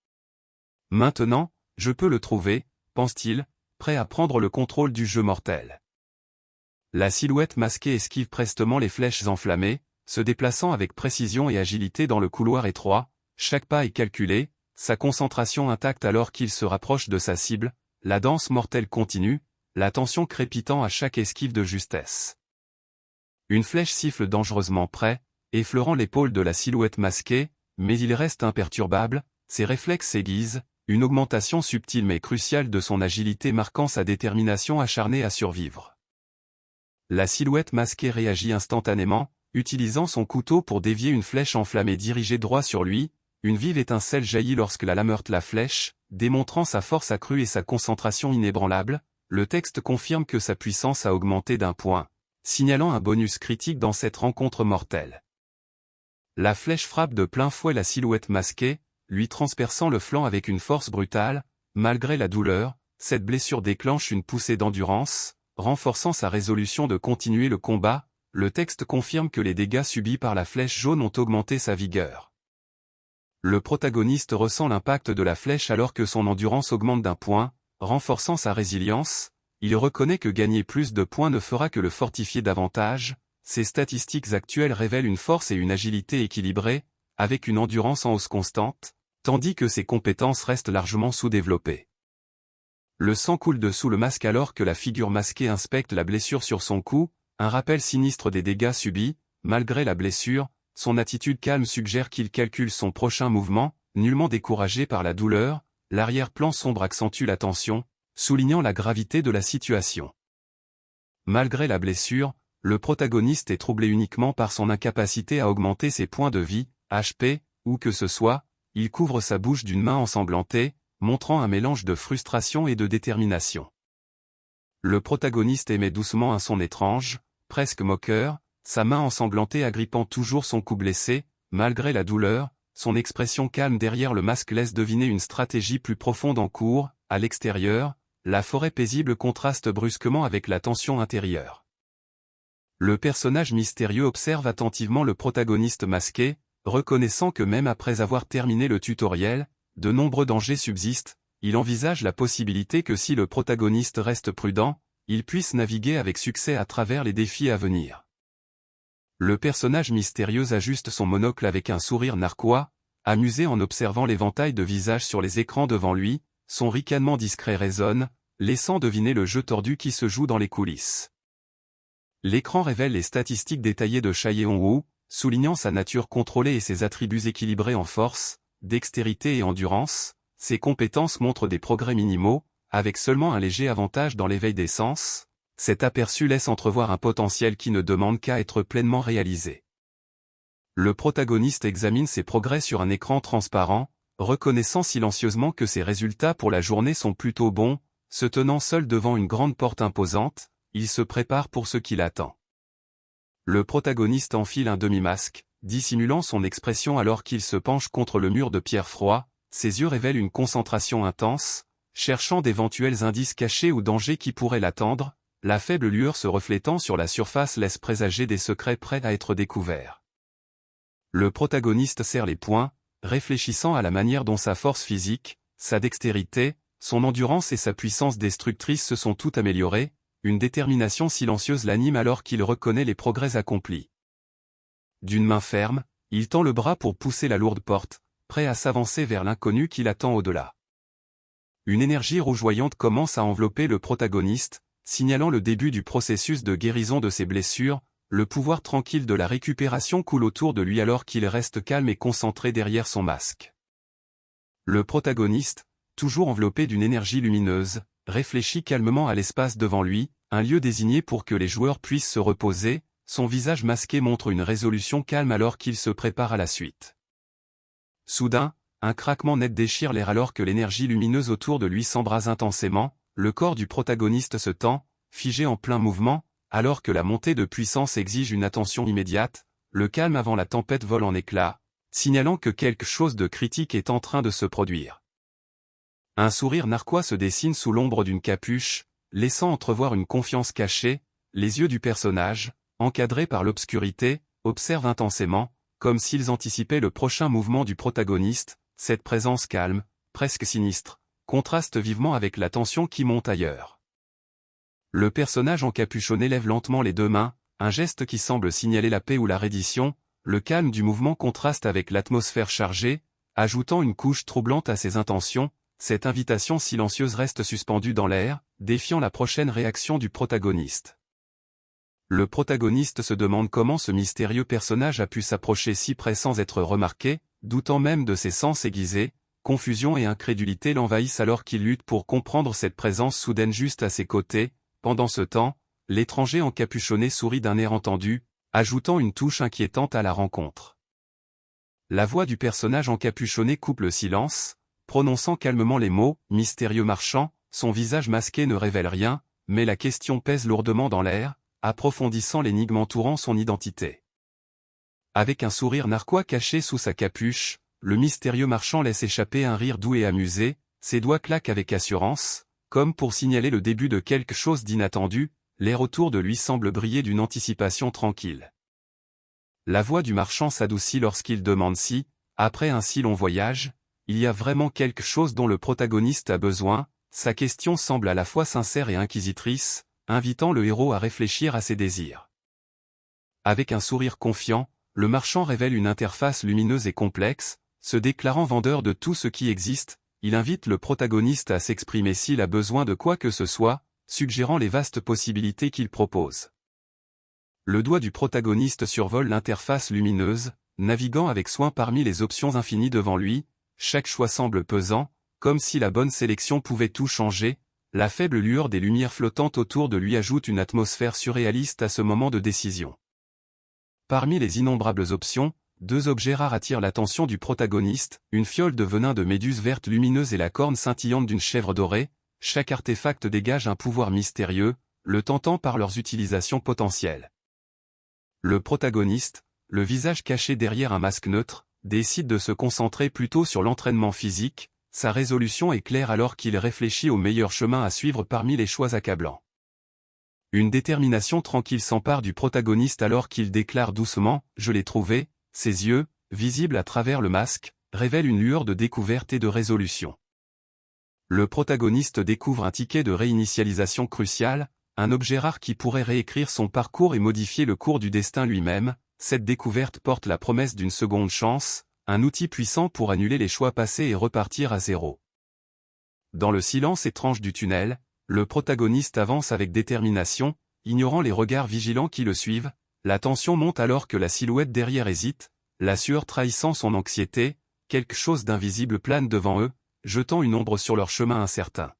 Maintenant, je peux le trouver, pense-t-il, prêt à prendre le contrôle du jeu mortel. La silhouette masquée esquive prestement les flèches enflammées, se déplaçant avec précision et agilité dans le couloir étroit. Chaque pas est calculé, sa concentration intacte alors qu'il se rapproche de sa cible. La danse mortelle continue, la tension crépitant à chaque esquive de justesse. Une flèche siffle dangereusement près, effleurant l'épaule de la silhouette masquée, mais il reste imperturbable, ses réflexes s'aiguisent, une augmentation subtile mais cruciale de son agilité marquant sa détermination acharnée à survivre. La silhouette masquée réagit instantanément, utilisant son couteau pour dévier une flèche enflammée dirigée droit sur lui. Une vive étincelle jaillit lorsque la lame heurte la flèche, démontrant sa force accrue et sa concentration inébranlable. Le texte confirme que sa puissance a augmenté d'un point, signalant un bonus critique dans cette rencontre mortelle. La flèche frappe de plein fouet la silhouette masquée, lui transperçant le flanc avec une force brutale. Malgré la douleur, cette blessure déclenche une poussée d'endurance, renforçant sa résolution de continuer le combat. Le texte confirme que les dégâts subis par la flèche jaune ont augmenté sa vigueur. Le protagoniste ressent l'impact de la flèche alors que son endurance augmente d'un point, renforçant sa résilience. Il reconnaît que gagner plus de points ne fera que le fortifier davantage. Ses statistiques actuelles révèlent une force et une agilité équilibrées, avec une endurance en hausse constante, tandis que ses compétences restent largement sous-développées. Le sang coule dessous le masque alors que la figure masquée inspecte la blessure sur son cou, un rappel sinistre des dégâts subis. Malgré la blessure, son attitude calme suggère qu'il calcule son prochain mouvement, nullement découragé par la douleur. L'arrière-plan sombre accentue la tension, soulignant la gravité de la situation. Malgré la blessure, le protagoniste est troublé uniquement par son incapacité à augmenter ses points de vie, HP, où que ce soit. Il couvre sa bouche d'une main ensanglantée, montrant un mélange de frustration et de détermination. Le protagoniste émet doucement un son étrange, presque moqueur, sa main ensanglantée agrippant toujours son cou blessé. Malgré la douleur, son expression calme derrière le masque laisse deviner une stratégie plus profonde en cours. À l'extérieur, la forêt paisible contraste brusquement avec la tension intérieure. Le personnage mystérieux observe attentivement le protagoniste masqué, reconnaissant que même après avoir terminé le tutoriel, de nombreux dangers subsistent, il envisage la possibilité que si le protagoniste reste prudent, il puisse naviguer avec succès à travers les défis à venir. Le personnage mystérieux ajuste son monocle avec un sourire narquois, amusé en observant l'éventail de visages sur les écrans devant lui, son ricanement discret résonne, laissant deviner le jeu tordu qui se joue dans les coulisses. L'écran révèle les statistiques détaillées de Cha Yeon-woo, soulignant sa nature contrôlée et ses attributs équilibrés en force, dextérité et endurance. Ses compétences montrent des progrès minimaux, avec seulement un léger avantage dans l'éveil des sens. Cet aperçu laisse entrevoir un potentiel qui ne demande qu'à être pleinement réalisé. Le protagoniste examine ses progrès sur un écran transparent, reconnaissant silencieusement que ses résultats pour la journée sont plutôt bons, se tenant seul devant une grande porte imposante, il se prépare pour ce qui l'attend. Le protagoniste enfile un demi-masque, dissimulant son expression alors qu'il se penche contre le mur de pierre froid, ses yeux révèlent une concentration intense, cherchant d'éventuels indices cachés ou dangers qui pourraient l'attendre, la faible lueur se reflétant sur la surface laisse présager des secrets prêts à être découverts. Le protagoniste serre les poings, réfléchissant à la manière dont sa force physique, sa dextérité, son endurance et sa puissance destructrice se sont toutes améliorées, une détermination silencieuse l'anime alors qu'il reconnaît les progrès accomplis. D'une main ferme, il tend le bras pour pousser la lourde porte, prêt à s'avancer vers l'inconnu qui l'attend au-delà. Une énergie rougeoyante commence à envelopper le protagoniste, signalant le début du processus de guérison de ses blessures, le pouvoir tranquille de la récupération coule autour de lui alors qu'il reste calme et concentré derrière son masque. Le protagoniste, toujours enveloppé d'une énergie lumineuse, réfléchit calmement à l'espace devant lui, un lieu désigné pour que les joueurs puissent se reposer, son visage masqué montre une résolution calme alors qu'il se prépare à la suite. Soudain, un craquement net déchire l'air alors que l'énergie lumineuse autour de lui s'embrase intensément, le corps du protagoniste se tend, figé en plein mouvement, alors que la montée de puissance exige une attention immédiate, le calme avant la tempête vole en éclats, signalant que quelque chose de critique est en train de se produire. Un sourire narquois se dessine sous l'ombre d'une capuche, laissant entrevoir une confiance cachée, les yeux du personnage, encadrés par l'obscurité, observent intensément, comme s'ils anticipaient le prochain mouvement du protagoniste, cette présence calme, presque sinistre, contraste vivement avec la tension qui monte ailleurs. Le personnage encapuchonné lève lentement les deux mains, un geste qui semble signaler la paix ou la reddition, le calme du mouvement contraste avec l'atmosphère chargée, ajoutant une couche troublante à ses intentions, cette invitation silencieuse reste suspendue dans l'air, défiant la prochaine réaction du protagoniste. Le protagoniste se demande comment ce mystérieux personnage a pu s'approcher si près sans être remarqué, doutant même de ses sens aiguisés, confusion et incrédulité l'envahissent alors qu'il lutte pour comprendre cette présence soudaine juste à ses côtés. Pendant ce temps, l'étranger encapuchonné sourit d'un air entendu, ajoutant une touche inquiétante à la rencontre. La voix du personnage encapuchonné coupe le silence, prononçant calmement les mots « mystérieux marchand », son visage masqué ne révèle rien, mais la question pèse lourdement dans l'air, approfondissant l'énigme entourant son identité. Avec un sourire narquois caché sous sa capuche, le mystérieux marchand laisse échapper un rire doux et amusé, ses doigts claquent avec assurance, comme pour signaler le début de quelque chose d'inattendu, l'air autour de lui semble briller d'une anticipation tranquille. La voix du marchand s'adoucit lorsqu'il demande si, après un si long voyage, il y a vraiment quelque chose dont le protagoniste a besoin. Sa question semble à la fois sincère et inquisitrice, invitant le héros à réfléchir à ses désirs. Avec un sourire confiant, le marchand révèle une interface lumineuse et complexe, se déclarant vendeur de tout ce qui existe. Il invite le protagoniste à s'exprimer s'il a besoin de quoi que ce soit, suggérant les vastes possibilités qu'il propose. Le doigt du protagoniste survole l'interface lumineuse, naviguant avec soin parmi les options infinies devant lui, chaque choix semble pesant, comme si la bonne sélection pouvait tout changer, la faible lueur des lumières flottantes autour de lui ajoute une atmosphère surréaliste à ce moment de décision. Parmi les innombrables options, deux objets rares attirent l'attention du protagoniste, une fiole de venin de méduse verte lumineuse et la corne scintillante d'une chèvre dorée. Chaque artefact dégage un pouvoir mystérieux, le tentant par leurs utilisations potentielles. Le protagoniste, le visage caché derrière un masque neutre, décide de se concentrer plutôt sur l'entraînement physique, sa résolution est claire alors qu'il réfléchit au meilleur chemin à suivre parmi les choix accablants. Une détermination tranquille s'empare du protagoniste alors qu'il déclare doucement « Je l'ai trouvé », ses yeux, visibles à travers le masque, révèle une lueur de découverte et de résolution. Le protagoniste découvre un ticket de réinitialisation crucial, un objet rare qui pourrait réécrire son parcours et modifier le cours du destin lui-même. Cette découverte porte la promesse d'une seconde chance, un outil puissant pour annuler les choix passés et repartir à zéro. Dans le silence étrange du tunnel, le protagoniste avance avec détermination, ignorant les regards vigilants qui le suivent. La tension monte alors que la silhouette derrière hésite, la sueur trahissant son anxiété, quelque chose d'invisible plane devant eux, jetant une ombre sur leur chemin incertain.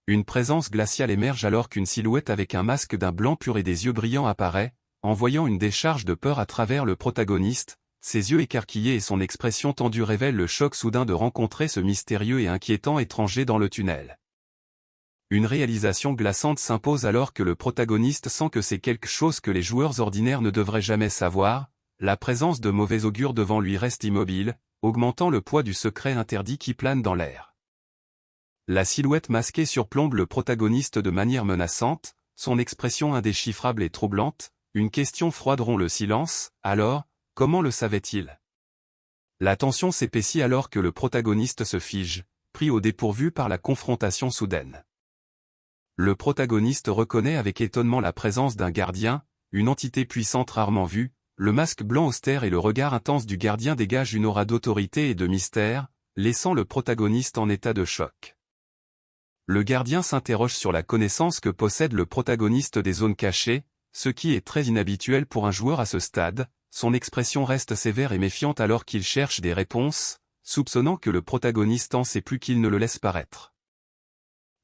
Une présence glaciale émerge alors qu'une silhouette avec un masque d'un blanc pur et des yeux brillants apparaît, envoyant une décharge de peur à travers le protagoniste. Ses yeux écarquillés et son expression tendue révèlent le choc soudain de rencontrer ce mystérieux et inquiétant étranger dans le tunnel. Une réalisation glaçante s'impose alors que le protagoniste sent que c'est quelque chose que les joueurs ordinaires ne devraient jamais savoir. La présence de mauvais augure devant lui reste immobile, augmentant le poids du secret interdit qui plane dans l'air. La silhouette masquée surplombe le protagoniste de manière menaçante, son expression indéchiffrable et troublante. Une question froide rompt le silence. Alors, comment le savait-il? La tension s'épaissit alors que le protagoniste se fige, pris au dépourvu par la confrontation soudaine. Le protagoniste reconnaît avec étonnement la présence d'un gardien, une entité puissante rarement vue. Le masque blanc austère et le regard intense du gardien dégagent une aura d'autorité et de mystère, laissant le protagoniste en état de choc. Le gardien s'interroge sur la connaissance que possède le protagoniste des zones cachées, ce qui est très inhabituel pour un joueur à ce stade. Son expression reste sévère et méfiante alors qu'il cherche des réponses, soupçonnant que le protagoniste en sait plus qu'il ne le laisse paraître.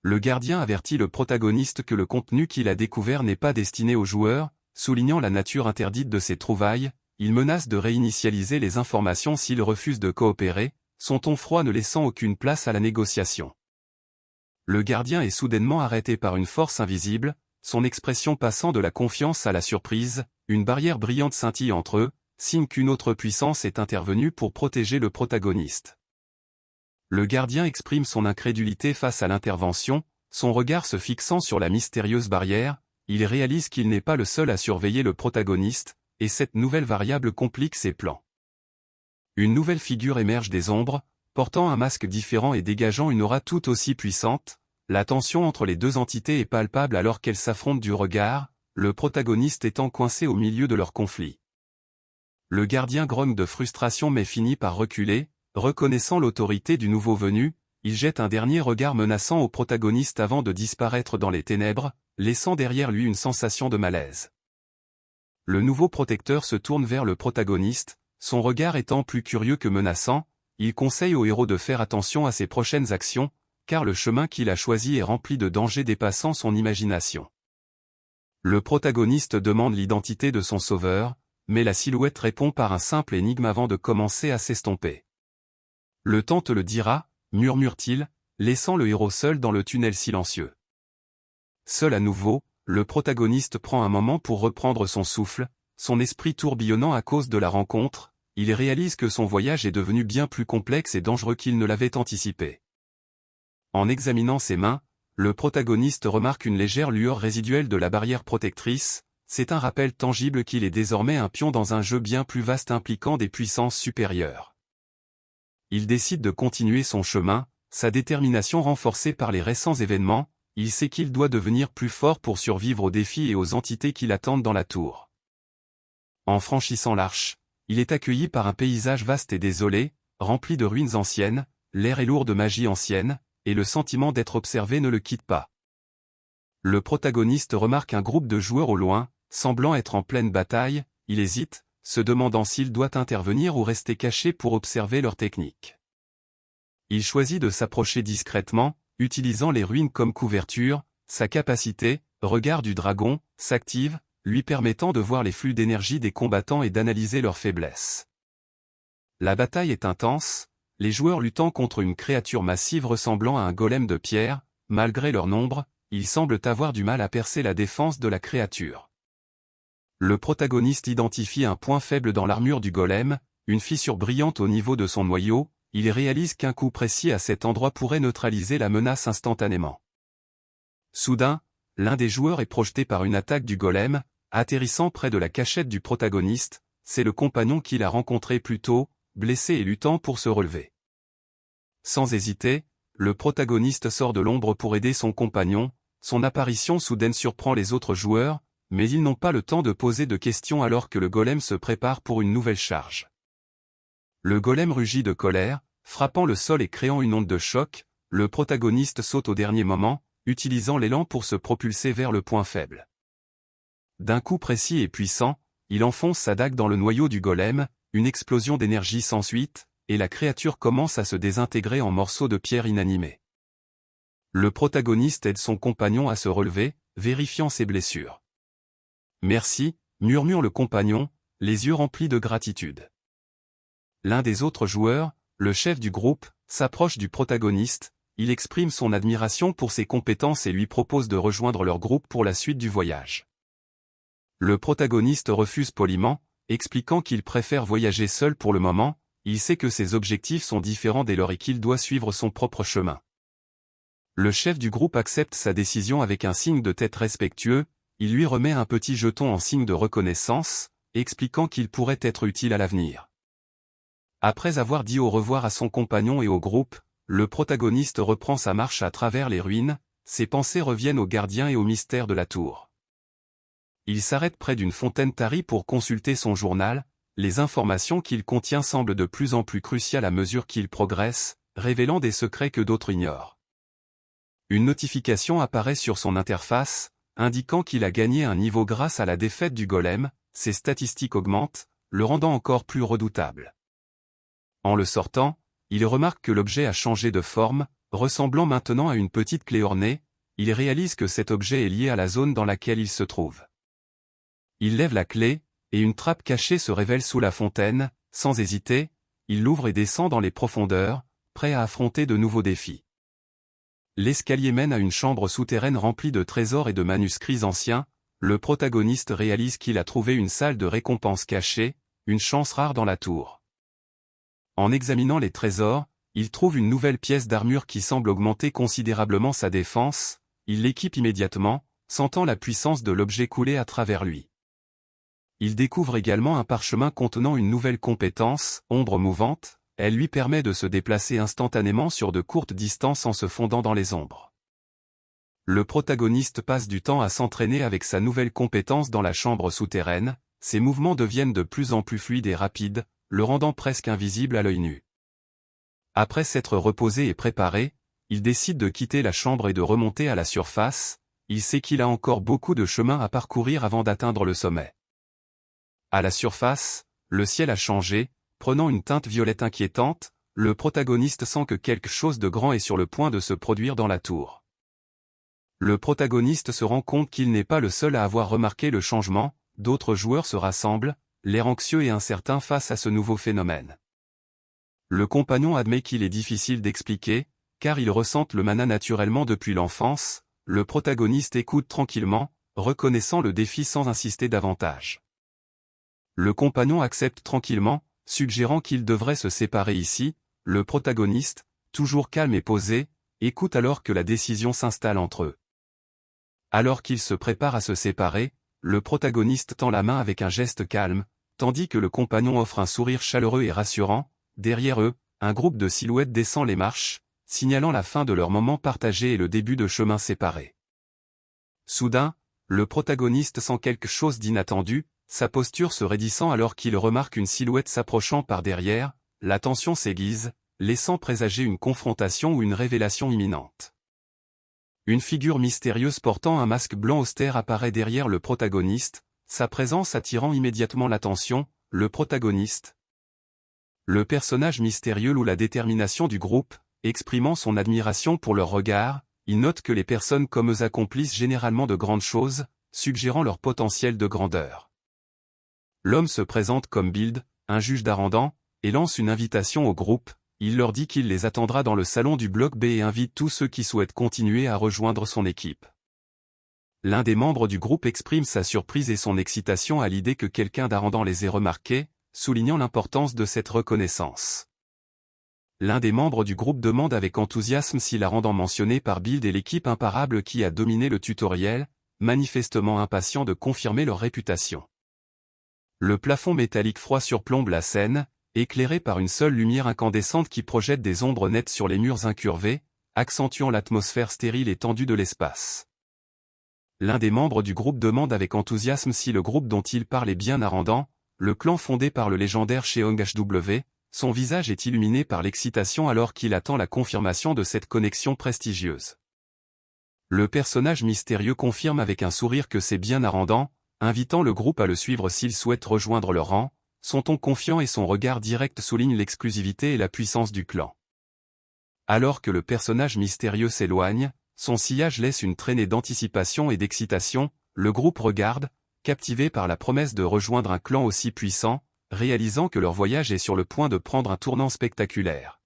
Le gardien avertit le protagoniste que le contenu qu'il a découvert n'est pas destiné aux joueurs, soulignant la nature interdite de ses trouvailles. Il menace de réinitialiser les informations s'il refuse de coopérer, son ton froid ne laissant aucune place à la négociation. Le gardien est soudainement arrêté par une force invisible, son expression passant de la confiance à la surprise. Une barrière brillante scintille entre eux, signe qu'une autre puissance est intervenue pour protéger le protagoniste. Le gardien exprime son incrédulité face à l'intervention, son regard se fixant sur la mystérieuse barrière. Il réalise qu'il n'est pas le seul à surveiller le protagoniste, et cette nouvelle variable complique ses plans. Une nouvelle figure émerge des ombres, portant un masque différent et dégageant une aura tout aussi puissante. La tension entre les deux entités est palpable alors qu'elles s'affrontent du regard, le protagoniste étant coincé au milieu de leur conflit. Le gardien grogne de frustration mais finit par reculer, reconnaissant l'autorité du nouveau venu. Il jette un dernier regard menaçant au protagoniste avant de disparaître dans les ténèbres, laissant derrière lui une sensation de malaise. Le nouveau protecteur se tourne vers le protagoniste, son regard étant plus curieux que menaçant. Il conseille au héros de faire attention à ses prochaines actions, car le chemin qu'il a choisi est rempli de dangers dépassant son imagination. Le protagoniste demande l'identité de son sauveur, mais la silhouette répond par un simple énigme avant de commencer à s'estomper. Le temps te le dira, murmure-t-il, laissant le héros seul dans le tunnel silencieux. Seul à nouveau, le protagoniste prend un moment pour reprendre son souffle, son esprit tourbillonnant à cause de la rencontre. Il réalise que son voyage est devenu bien plus complexe et dangereux qu'il ne l'avait anticipé. En examinant ses mains, le protagoniste remarque une légère lueur résiduelle de la barrière protectrice. C'est un rappel tangible qu'il est désormais un pion dans un jeu bien plus vaste impliquant des puissances supérieures. Il décide de continuer son chemin, sa détermination renforcée par les récents événements. Il sait qu'il doit devenir plus fort pour survivre aux défis et aux entités qui l'attendent dans la tour. En franchissant l'arche, il est accueilli par un paysage vaste et désolé, rempli de ruines anciennes. L'air est lourd de magie ancienne, et le sentiment d'être observé ne le quitte pas. Le protagoniste remarque un groupe de joueurs au loin, semblant être en pleine bataille. Il hésite, se demandant s'il doit intervenir ou rester caché pour observer leur technique. Il choisit de s'approcher discrètement, utilisant les ruines comme couverture. Sa capacité, regard du dragon, s'active, lui permettant de voir les flux d'énergie des combattants et d'analyser leurs faiblesses. La bataille est intense, les joueurs luttant contre une créature massive ressemblant à un golem de pierre. Malgré leur nombre, ils semblent avoir du mal à percer la défense de la créature. Le protagoniste identifie un point faible dans l'armure du golem, une fissure brillante au niveau de son noyau. Il réalise qu'un coup précis à cet endroit pourrait neutraliser la menace instantanément. Soudain, l'un des joueurs est projeté par une attaque du golem, atterrissant près de la cachette du protagoniste. C'est le compagnon qu'il a rencontré plus tôt, blessé et luttant pour se relever. Sans hésiter, le protagoniste sort de l'ombre pour aider son compagnon, son apparition soudaine surprend les autres joueurs, mais ils n'ont pas le temps de poser de questions alors que le golem se prépare pour une nouvelle charge. Le golem rugit de colère, frappant le sol et créant une onde de choc, le protagoniste saute au dernier moment, utilisant l'élan pour se propulser vers le point faible. D'un coup précis et puissant, il enfonce sa dague dans le noyau du golem, une explosion d'énergie s'ensuit, et la créature commence à se désintégrer en morceaux de pierre inanimés. Le protagoniste aide son compagnon à se relever, vérifiant ses blessures. « Merci », murmure le compagnon, les yeux remplis de gratitude. L'un des autres joueurs, le chef du groupe, s'approche du protagoniste, il exprime son admiration pour ses compétences et lui propose de rejoindre leur groupe pour la suite du voyage. Le protagoniste refuse poliment, expliquant qu'il préfère voyager seul pour le moment, il sait que ses objectifs sont différents dès lors et qu'il doit suivre son propre chemin. Le chef du groupe accepte sa décision avec un signe de tête respectueux, il lui remet un petit jeton en signe de reconnaissance, expliquant qu'il pourrait être utile à l'avenir. Après avoir dit au revoir à son compagnon et au groupe, le protagoniste reprend sa marche à travers les ruines, ses pensées reviennent au gardien et au mystère de la tour. Il s'arrête près d'une fontaine tarie pour consulter son journal, les informations qu'il contient semblent de plus en plus cruciales à mesure qu'il progresse, révélant des secrets que d'autres ignorent. Une notification apparaît sur son interface, indiquant qu'il a gagné un niveau grâce à la défaite du golem, ses statistiques augmentent, le rendant encore plus redoutable. En le sortant, il remarque que l'objet a changé de forme, ressemblant maintenant à une petite clé ornée, il réalise que cet objet est lié à la zone dans laquelle il se trouve. Il lève la clé, et une trappe cachée se révèle sous la fontaine, sans hésiter, il l'ouvre et descend dans les profondeurs, prêt à affronter de nouveaux défis. L'escalier mène à une chambre souterraine remplie de trésors et de manuscrits anciens, le protagoniste réalise qu'il a trouvé une salle de récompense cachée, une chance rare dans la tour. En examinant les trésors, il trouve une nouvelle pièce d'armure qui semble augmenter considérablement sa défense, il l'équipe immédiatement, sentant la puissance de l'objet couler à travers lui. Il découvre également un parchemin contenant une nouvelle compétence, ombre mouvante, elle lui permet de se déplacer instantanément sur de courtes distances en se fondant dans les ombres. Le protagoniste passe du temps à s'entraîner avec sa nouvelle compétence dans la chambre souterraine, ses mouvements deviennent de plus en plus fluides et rapides, le rendant presque invisible à l'œil nu. Après s'être reposé et préparé, il décide de quitter la chambre et de remonter à la surface, il sait qu'il a encore beaucoup de chemin à parcourir avant d'atteindre le sommet. À la surface, le ciel a changé, prenant une teinte violette inquiétante, le protagoniste sent que quelque chose de grand est sur le point de se produire dans la tour. Le protagoniste se rend compte qu'il n'est pas le seul à avoir remarqué le changement, d'autres joueurs se rassemblent, l'air anxieux et incertain face à ce nouveau phénomène. Le compagnon admet qu'il est difficile d'expliquer, car il ressent le mana naturellement depuis l'enfance, le protagoniste écoute tranquillement, reconnaissant le défi sans insister davantage. Le compagnon accepte tranquillement, suggérant qu'ils devraient se séparer ici, le protagoniste, toujours calme et posé, écoute alors que la décision s'installe entre eux. Alors qu'ils se préparent à se séparer, le protagoniste tend la main avec un geste calme, tandis que le compagnon offre un sourire chaleureux et rassurant, derrière eux, un groupe de silhouettes descend les marches, signalant la fin de leur moment partagé et le début de chemins séparés. Soudain, le protagoniste sent quelque chose d'inattendu, sa posture se raidissant alors qu'il remarque une silhouette s'approchant par derrière, la tension s'aiguise, laissant présager une confrontation ou une révélation imminente. Une figure mystérieuse portant un masque blanc austère apparaît derrière le protagoniste, sa présence attirant immédiatement l'attention, le protagoniste. Le personnage mystérieux loue la détermination du groupe, exprimant son admiration pour leur regard, il note que les personnes comme eux accomplissent généralement de grandes choses, suggérant leur potentiel de grandeur. L'homme se présente comme Bild, un juge d'Arendan, et lance une invitation au groupe, il leur dit qu'il les attendra dans le salon du bloc B et invite tous ceux qui souhaitent continuer à rejoindre son équipe. L'un des membres du groupe exprime sa surprise et son excitation à l'idée que quelqu'un d'Arendan les ait remarqués, soulignant l'importance de cette reconnaissance. L'un des membres du groupe demande avec enthousiasme si l'Arendan mentionné par Bild est l'équipe imparable qui a dominé le tutoriel, manifestement impatient de confirmer leur réputation. Le plafond métallique froid surplombe la scène, éclairés par une seule lumière incandescente qui projette des ombres nettes sur les murs incurvés, accentuant l'atmosphère stérile et tendue de l'espace. L'un des membres du groupe demande avec enthousiasme si le groupe dont il parle est bien Arandan, le clan fondé par le légendaire Cheong HW. Son visage est illuminé par l'excitation alors qu'il attend la confirmation de cette connexion prestigieuse. Le personnage mystérieux confirme avec un sourire que c'est bien Arandan, invitant le groupe à le suivre s'il souhaite rejoindre leur rang. Son ton confiant et son regard direct soulignent l'exclusivité et la puissance du clan. Alors que le personnage mystérieux s'éloigne, son sillage laisse une traînée d'anticipation et d'excitation, le groupe regarde, captivé par la promesse de rejoindre un clan aussi puissant, réalisant que leur voyage est sur le point de prendre un tournant spectaculaire.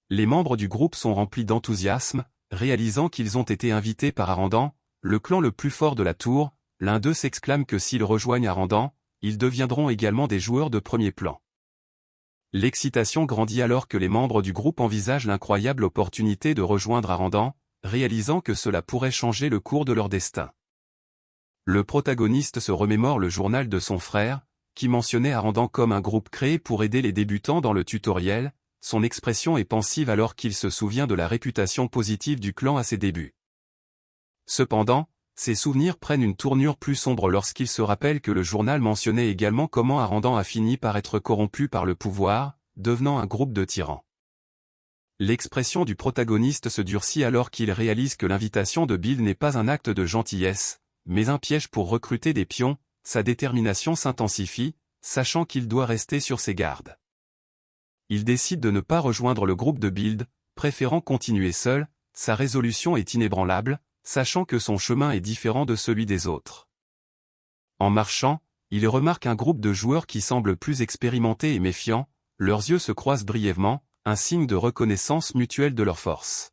Les membres du groupe sont remplis d'enthousiasme, réalisant qu'ils ont été invités par Arandan, le clan le plus fort de la tour. L'un d'eux s'exclame que s'ils rejoignent Arandan, ils deviendront également des joueurs de premier plan. L'excitation grandit alors que les membres du groupe envisagent l'incroyable opportunité de rejoindre Arandan, réalisant que cela pourrait changer le cours de leur destin. Le protagoniste se remémore le journal de son frère, qui mentionnait Arandan comme un groupe créé pour aider les débutants dans le tutoriel. Son expression est pensive alors qu'il se souvient de la réputation positive du clan à ses débuts. Cependant, ses souvenirs prennent une tournure plus sombre lorsqu'il se rappelle que le journal mentionnait également comment Arandan a fini par être corrompu par le pouvoir, devenant un groupe de tyrans. L'expression du protagoniste se durcit alors qu'il réalise que l'invitation de Bill n'est pas un acte de gentillesse, mais un piège pour recruter des pions. Sa détermination s'intensifie, sachant qu'il doit rester sur ses gardes. Il décide de ne pas rejoindre le groupe de Bill, préférant continuer seul. Sa résolution est inébranlable, sachant que son chemin est différent de celui des autres. En marchant, il remarque un groupe de joueurs qui semblent plus expérimentés et méfiants, leurs yeux se croisent brièvement, un signe de reconnaissance mutuelle de leur force.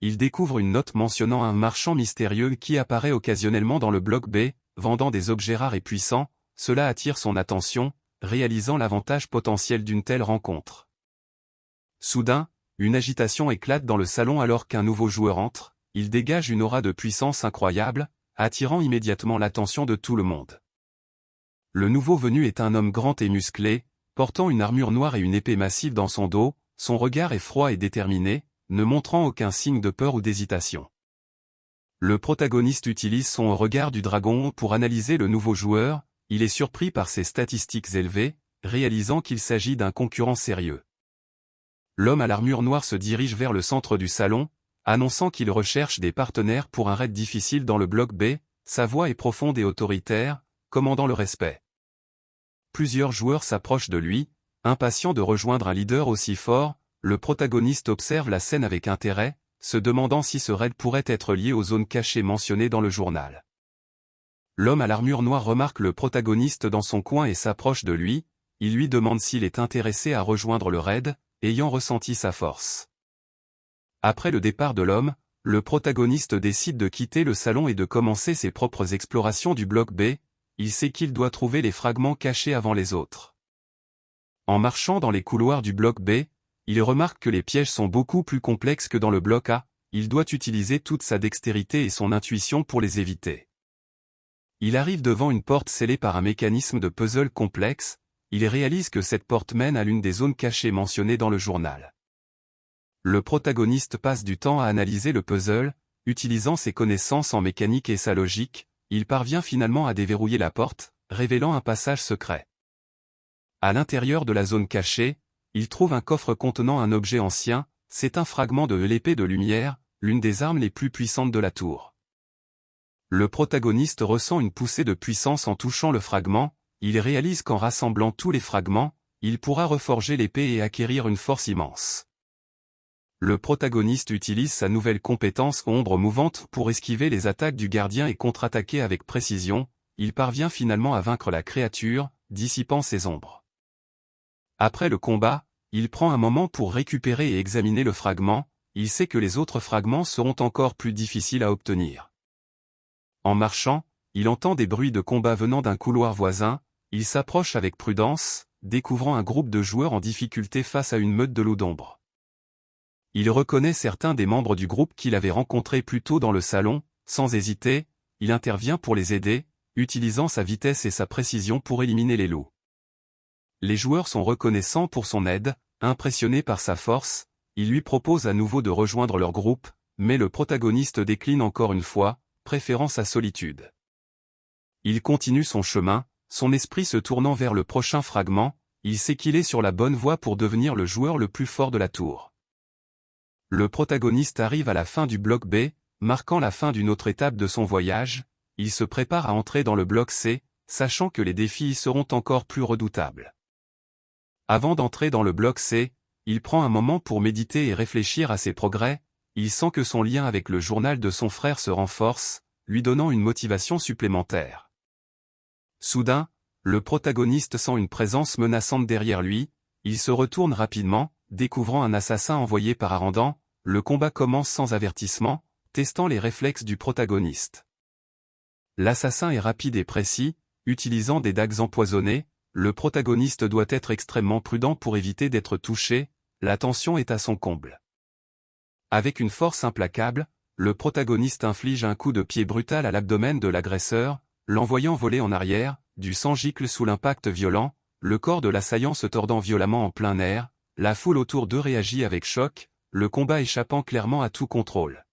Il découvre une note mentionnant un marchand mystérieux qui apparaît occasionnellement dans le bloc B, vendant des objets rares et puissants. Cela attire son attention, réalisant l'avantage potentiel d'une telle rencontre. Soudain, une agitation éclate dans le salon alors qu'un nouveau joueur entre. Il dégage une aura de puissance incroyable, attirant immédiatement l'attention de tout le monde. Le nouveau venu est un homme grand et musclé, portant une armure noire et une épée massive dans son dos. Son regard est froid et déterminé, ne montrant aucun signe de peur ou d'hésitation. Le protagoniste utilise son regard du dragon pour analyser le nouveau joueur. Il est surpris par ses statistiques élevées, réalisant qu'il s'agit d'un concurrent sérieux. L'homme à l'armure noire se dirige vers le centre du salon, annonçant qu'il recherche des partenaires pour un raid difficile dans le bloc B. Sa voix est profonde et autoritaire, commandant le respect. Plusieurs joueurs s'approchent de lui, impatients de rejoindre un leader aussi fort. Le protagoniste observe la scène avec intérêt, se demandant si ce raid pourrait être lié aux zones cachées mentionnées dans le journal. L'homme à l'armure noire remarque le protagoniste dans son coin et s'approche de lui. Il lui demande s'il est intéressé à rejoindre le raid, ayant ressenti sa force. Après le départ de l'homme, le protagoniste décide de quitter le salon et de commencer ses propres explorations du bloc B. Il sait qu'il doit trouver les fragments cachés avant les autres. En marchant dans les couloirs du bloc B, il remarque que les pièges sont beaucoup plus complexes que dans le bloc A. Il doit utiliser toute sa dextérité et son intuition pour les éviter. Il arrive devant une porte scellée par un mécanisme de puzzle complexe. Il réalise que cette porte mène à l'une des zones cachées mentionnées dans le journal. Le protagoniste passe du temps à analyser le puzzle, utilisant ses connaissances en mécanique et sa logique. Il parvient finalement à déverrouiller la porte, révélant un passage secret. À l'intérieur de la zone cachée, il trouve un coffre contenant un objet ancien. C'est un fragment de l'épée de lumière, l'une des armes les plus puissantes de la tour. Le protagoniste ressent une poussée de puissance en touchant le fragment. Il réalise qu'en rassemblant tous les fragments, il pourra reforger l'épée et acquérir une force immense. Le protagoniste utilise sa nouvelle compétence ombre mouvante pour esquiver les attaques du gardien et contre-attaquer avec précision. Il parvient finalement à vaincre la créature, dissipant ses ombres. Après le combat, il prend un moment pour récupérer et examiner le fragment. Il sait que les autres fragments seront encore plus difficiles à obtenir. En marchant, il entend des bruits de combat venant d'un couloir voisin. Il s'approche avec prudence, découvrant un groupe de joueurs en difficulté face à une meute de loups d'ombre. Il reconnaît certains des membres du groupe qu'il avait rencontrés plus tôt dans le salon. Sans hésiter, il intervient pour les aider, utilisant sa vitesse et sa précision pour éliminer les loups. Les joueurs sont reconnaissants pour son aide, impressionnés par sa force, ils lui proposent à nouveau de rejoindre leur groupe, mais le protagoniste décline encore une fois, préférant sa solitude. Il continue son chemin, son esprit se tournant vers le prochain fragment, il sait qu'il est sur la bonne voie pour devenir le joueur le plus fort de la tour. Le protagoniste arrive à la fin du bloc B, marquant la fin d'une autre étape de son voyage, il se prépare à entrer dans le bloc C, sachant que les défis y seront encore plus redoutables. Avant d'entrer dans le bloc C, il prend un moment pour méditer et réfléchir à ses progrès, il sent que son lien avec le journal de son frère se renforce, lui donnant une motivation supplémentaire. Soudain, le protagoniste sent une présence menaçante derrière lui, il se retourne rapidement, découvrant un assassin envoyé par Arandan, le combat commence sans avertissement, testant les réflexes du protagoniste. L'assassin est rapide et précis, utilisant des dagues empoisonnées, le protagoniste doit être extrêmement prudent pour éviter d'être touché, la tension est à son comble. Avec une force implacable, le protagoniste inflige un coup de pied brutal à l'abdomen de l'agresseur, l'envoyant voler en arrière, du sang gicle sous l'impact violent, le corps de l'assaillant se tordant violemment en plein air, la foule autour d'eux réagit avec choc, le combat échappant clairement à tout contrôle.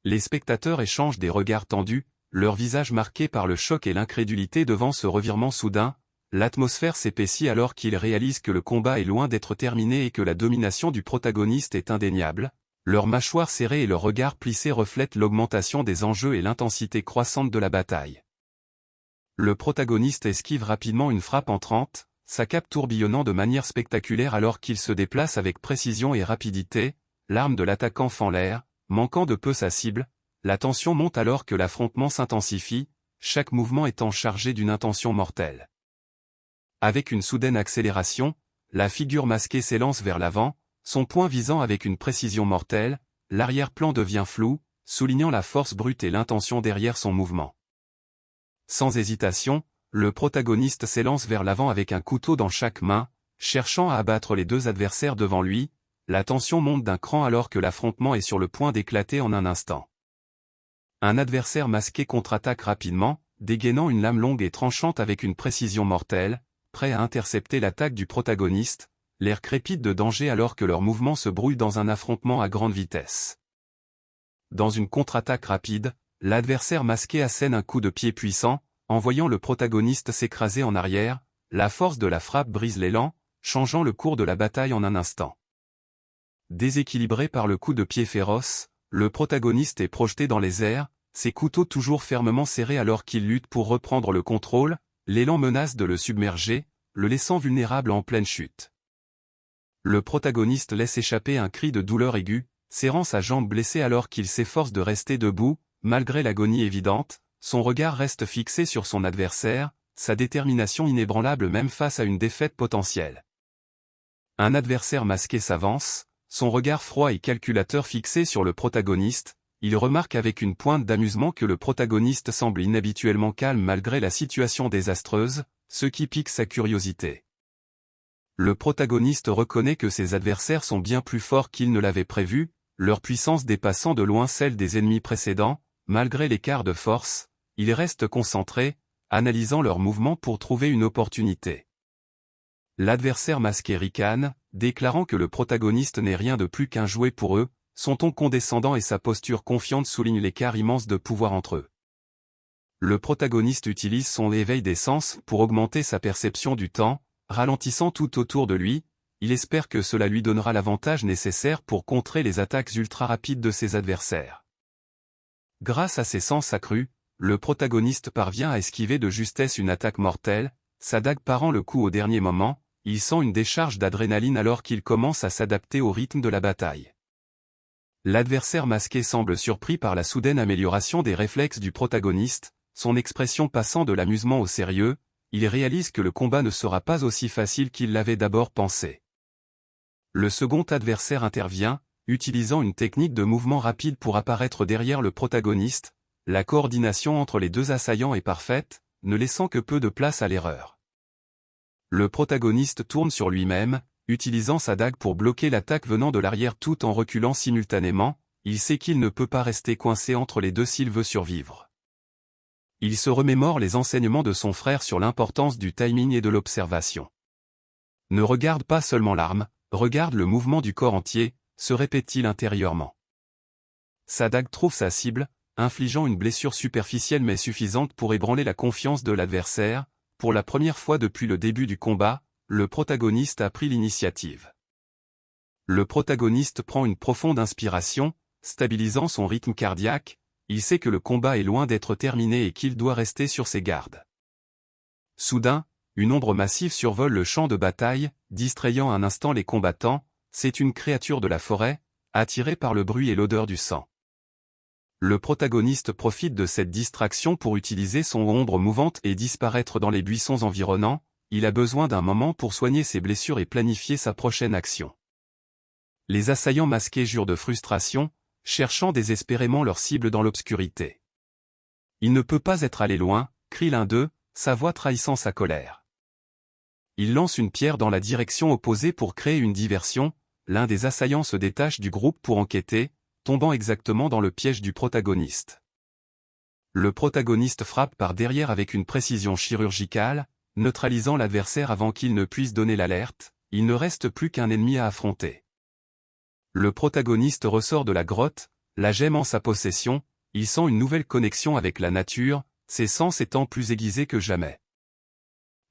Les spectateurs échangent des regards tendus, leurs visages marqués par le choc et l'incrédulité devant ce revirement soudain, l'atmosphère s'épaissit alors qu'ils réalisent que le combat est loin d'être terminé et que la domination du protagoniste est indéniable. Leurs mâchoires serrées et leurs regards plissés reflètent l'augmentation des enjeux et l'intensité croissante de la bataille. Le protagoniste esquive rapidement une frappe entrante, sa cape tourbillonnant de manière spectaculaire alors qu'il se déplace avec précision et rapidité, l'arme de l'attaquant fend l'air, manquant de peu sa cible, la tension monte alors que l'affrontement s'intensifie, chaque mouvement étant chargé d'une intention mortelle. Avec une soudaine accélération, la figure masquée s'élance vers l'avant, son poing visant avec une précision mortelle, l'arrière-plan devient flou, soulignant la force brute et l'intention derrière son mouvement. Sans hésitation, le protagoniste s'élance vers l'avant avec un couteau dans chaque main, cherchant à abattre les deux adversaires devant lui, la tension monte d'un cran alors que l'affrontement est sur le point d'éclater en un instant. Un adversaire masqué contre-attaque rapidement, dégainant une lame longue et tranchante avec une précision mortelle, prêt à intercepter l'attaque du protagoniste, l'air crépite de danger alors que leurs mouvements se brouillent dans un affrontement à grande vitesse. Dans une contre-attaque rapide, l'adversaire masqué assène un coup de pied puissant, envoyant le protagoniste s'écraser en arrière, la force de la frappe brise l'élan, changeant le cours de la bataille en un instant. Déséquilibré par le coup de pied féroce, le protagoniste est projeté dans les airs, ses couteaux toujours fermement serrés alors qu'il lutte pour reprendre le contrôle, l'élan menace de le submerger, le laissant vulnérable en pleine chute. Le protagoniste laisse échapper un cri de douleur aiguë, serrant sa jambe blessée alors qu'il s'efforce de rester debout, malgré l'agonie évidente, son regard reste fixé sur son adversaire, sa détermination inébranlable même face à une défaite potentielle. Un adversaire masqué s'avance, son regard froid et calculateur fixé sur le protagoniste, il remarque avec une pointe d'amusement que le protagoniste semble inhabituellement calme malgré la situation désastreuse, ce qui pique sa curiosité. Le protagoniste reconnaît que ses adversaires sont bien plus forts qu'il ne l'avait prévu, leur puissance dépassant de loin celle des ennemis précédents, malgré l'écart de force, il reste concentré, analysant leurs mouvements pour trouver une opportunité. L'adversaire masqué ricane, déclarant que le protagoniste n'est rien de plus qu'un jouet pour eux, son ton condescendant et sa posture confiante soulignent l'écart immense de pouvoir entre eux. Le protagoniste utilise son éveil des sens pour augmenter sa perception du temps, ralentissant tout autour de lui, il espère que cela lui donnera l'avantage nécessaire pour contrer les attaques ultra rapides de ses adversaires. Grâce à ses sens accrus, le protagoniste parvient à esquiver de justesse une attaque mortelle, sa dague parant le coup au dernier moment, il sent une décharge d'adrénaline alors qu'il commence à s'adapter au rythme de la bataille. L'adversaire masqué semble surpris par la soudaine amélioration des réflexes du protagoniste, son expression passant de l'amusement au sérieux, il réalise que le combat ne sera pas aussi facile qu'il l'avait d'abord pensé. Le second adversaire intervient, utilisant une technique de mouvement rapide pour apparaître derrière le protagoniste, la coordination entre les deux assaillants est parfaite, ne laissant que peu de place à l'erreur. Le protagoniste tourne sur lui-même, utilisant sa dague pour bloquer l'attaque venant de l'arrière tout en reculant simultanément, il sait qu'il ne peut pas rester coincé entre les deux s'il veut survivre. Il se remémore les enseignements de son frère sur l'importance du timing et de l'observation. Ne regarde pas seulement l'arme, regarde le mouvement du corps entier, se répète-t-il intérieurement. Sa dague trouve sa cible, infligeant une blessure superficielle mais suffisante pour ébranler la confiance de l'adversaire. Pour la première fois depuis le début du combat, le protagoniste a pris l'initiative. Le protagoniste prend une profonde inspiration, stabilisant son rythme cardiaque. Il sait que le combat est loin d'être terminé et qu'il doit rester sur ses gardes. Soudain, une ombre massive survole le champ de bataille, distrayant un instant les combattants. C'est une créature de la forêt, attirée par le bruit et l'odeur du sang. Le protagoniste profite de cette distraction pour utiliser son ombre mouvante et disparaître dans les buissons environnants. Il a besoin d'un moment pour soigner ses blessures et planifier sa prochaine action. Les assaillants masqués jurent de frustration, cherchant désespérément leur cible dans l'obscurité. « Il ne peut pas être allé loin », crie l'un d'eux, sa voix trahissant sa colère. Il lance une pierre dans la direction opposée pour créer une diversion. L'un des assaillants se détache du groupe pour enquêter, tombant exactement dans le piège du protagoniste. Le protagoniste frappe par derrière avec une précision chirurgicale, neutralisant l'adversaire avant qu'il ne puisse donner l'alerte. Il ne reste plus qu'un ennemi à affronter. Le protagoniste ressort de la grotte, la gemme en sa possession. Il sent une nouvelle connexion avec la nature, ses sens étant plus aiguisés que jamais.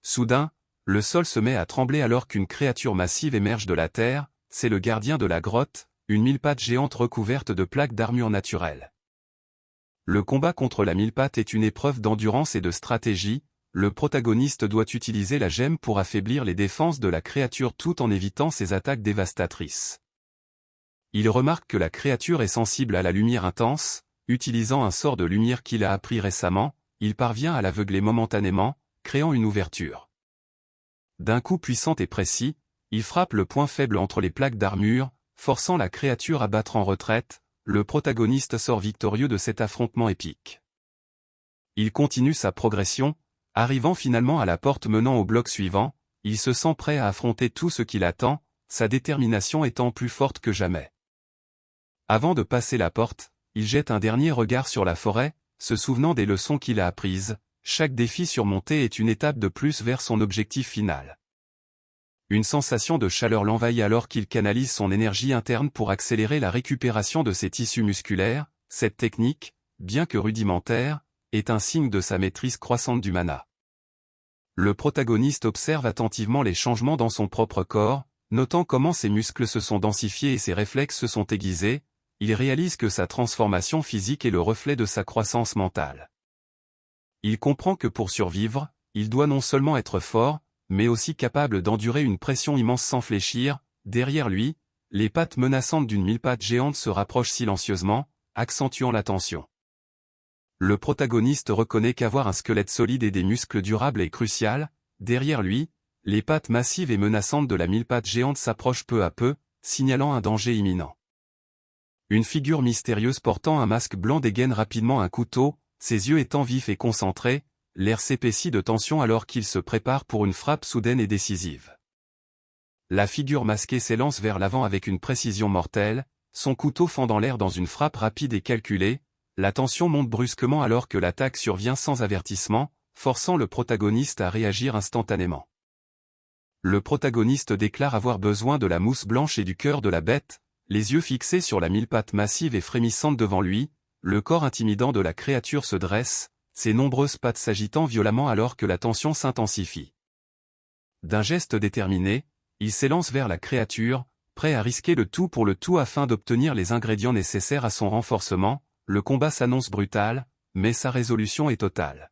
Soudain, le sol se met à trembler alors qu'une créature massive émerge de la terre. C'est le gardien de la grotte, une mille-pattes géante recouverte de plaques d'armure naturelle. Le combat contre la mille-pattes est une épreuve d'endurance et de stratégie. Le protagoniste doit utiliser la gemme pour affaiblir les défenses de la créature tout en évitant ses attaques dévastatrices. Il remarque que la créature est sensible à la lumière intense. Utilisant un sort de lumière qu'il a appris récemment, il parvient à l'aveugler momentanément, créant une ouverture. D'un coup puissant et précis, il frappe le point faible entre les plaques d'armure, forçant la créature à battre en retraite. Le protagoniste sort victorieux de cet affrontement épique. Il continue sa progression, arrivant finalement à la porte menant au bloc suivant. Il se sent prêt à affronter tout ce qui l'attend, sa détermination étant plus forte que jamais. Avant de passer la porte, il jette un dernier regard sur la forêt, se souvenant des leçons qu'il a apprises. Chaque défi surmonté est une étape de plus vers son objectif final. Une sensation de chaleur l'envahit alors qu'il canalise son énergie interne pour accélérer la récupération de ses tissus musculaires. Cette technique, bien que rudimentaire, est un signe de sa maîtrise croissante du mana. Le protagoniste observe attentivement les changements dans son propre corps, notant comment ses muscles se sont densifiés et ses réflexes se sont aiguisés. Il réalise que sa transformation physique est le reflet de sa croissance mentale. Il comprend que pour survivre, il doit non seulement être fort, mais aussi capable d'endurer une pression immense sans fléchir. Derrière lui, les pattes menaçantes d'une mille-pattes géante se rapprochent silencieusement, accentuant la tension. Le protagoniste reconnaît qu'avoir un squelette solide et des muscles durables est crucial. Derrière lui, les pattes massives et menaçantes de la mille-pattes géante s'approchent peu à peu, signalant un danger imminent. Une figure mystérieuse portant un masque blanc dégaine rapidement un couteau, ses yeux étant vifs et concentrés, l'air s'épaissit de tension alors qu'il se prépare pour une frappe soudaine et décisive. La figure masquée s'élance vers l'avant avec une précision mortelle, son couteau fendant l'air dans une frappe rapide et calculée. La tension monte brusquement alors que l'attaque survient sans avertissement, forçant le protagoniste à réagir instantanément. Le protagoniste déclare avoir besoin de la mousse blanche et du cœur de la bête, les yeux fixés sur la mille-pattes massive et frémissante devant lui. Le corps intimidant de la créature se dresse, ses nombreuses pattes s'agitant violemment alors que la tension s'intensifie. D'un geste déterminé, il s'élance vers la créature, prêt à risquer le tout pour le tout afin d'obtenir les ingrédients nécessaires à son renforcement. Le combat s'annonce brutal, mais sa résolution est totale.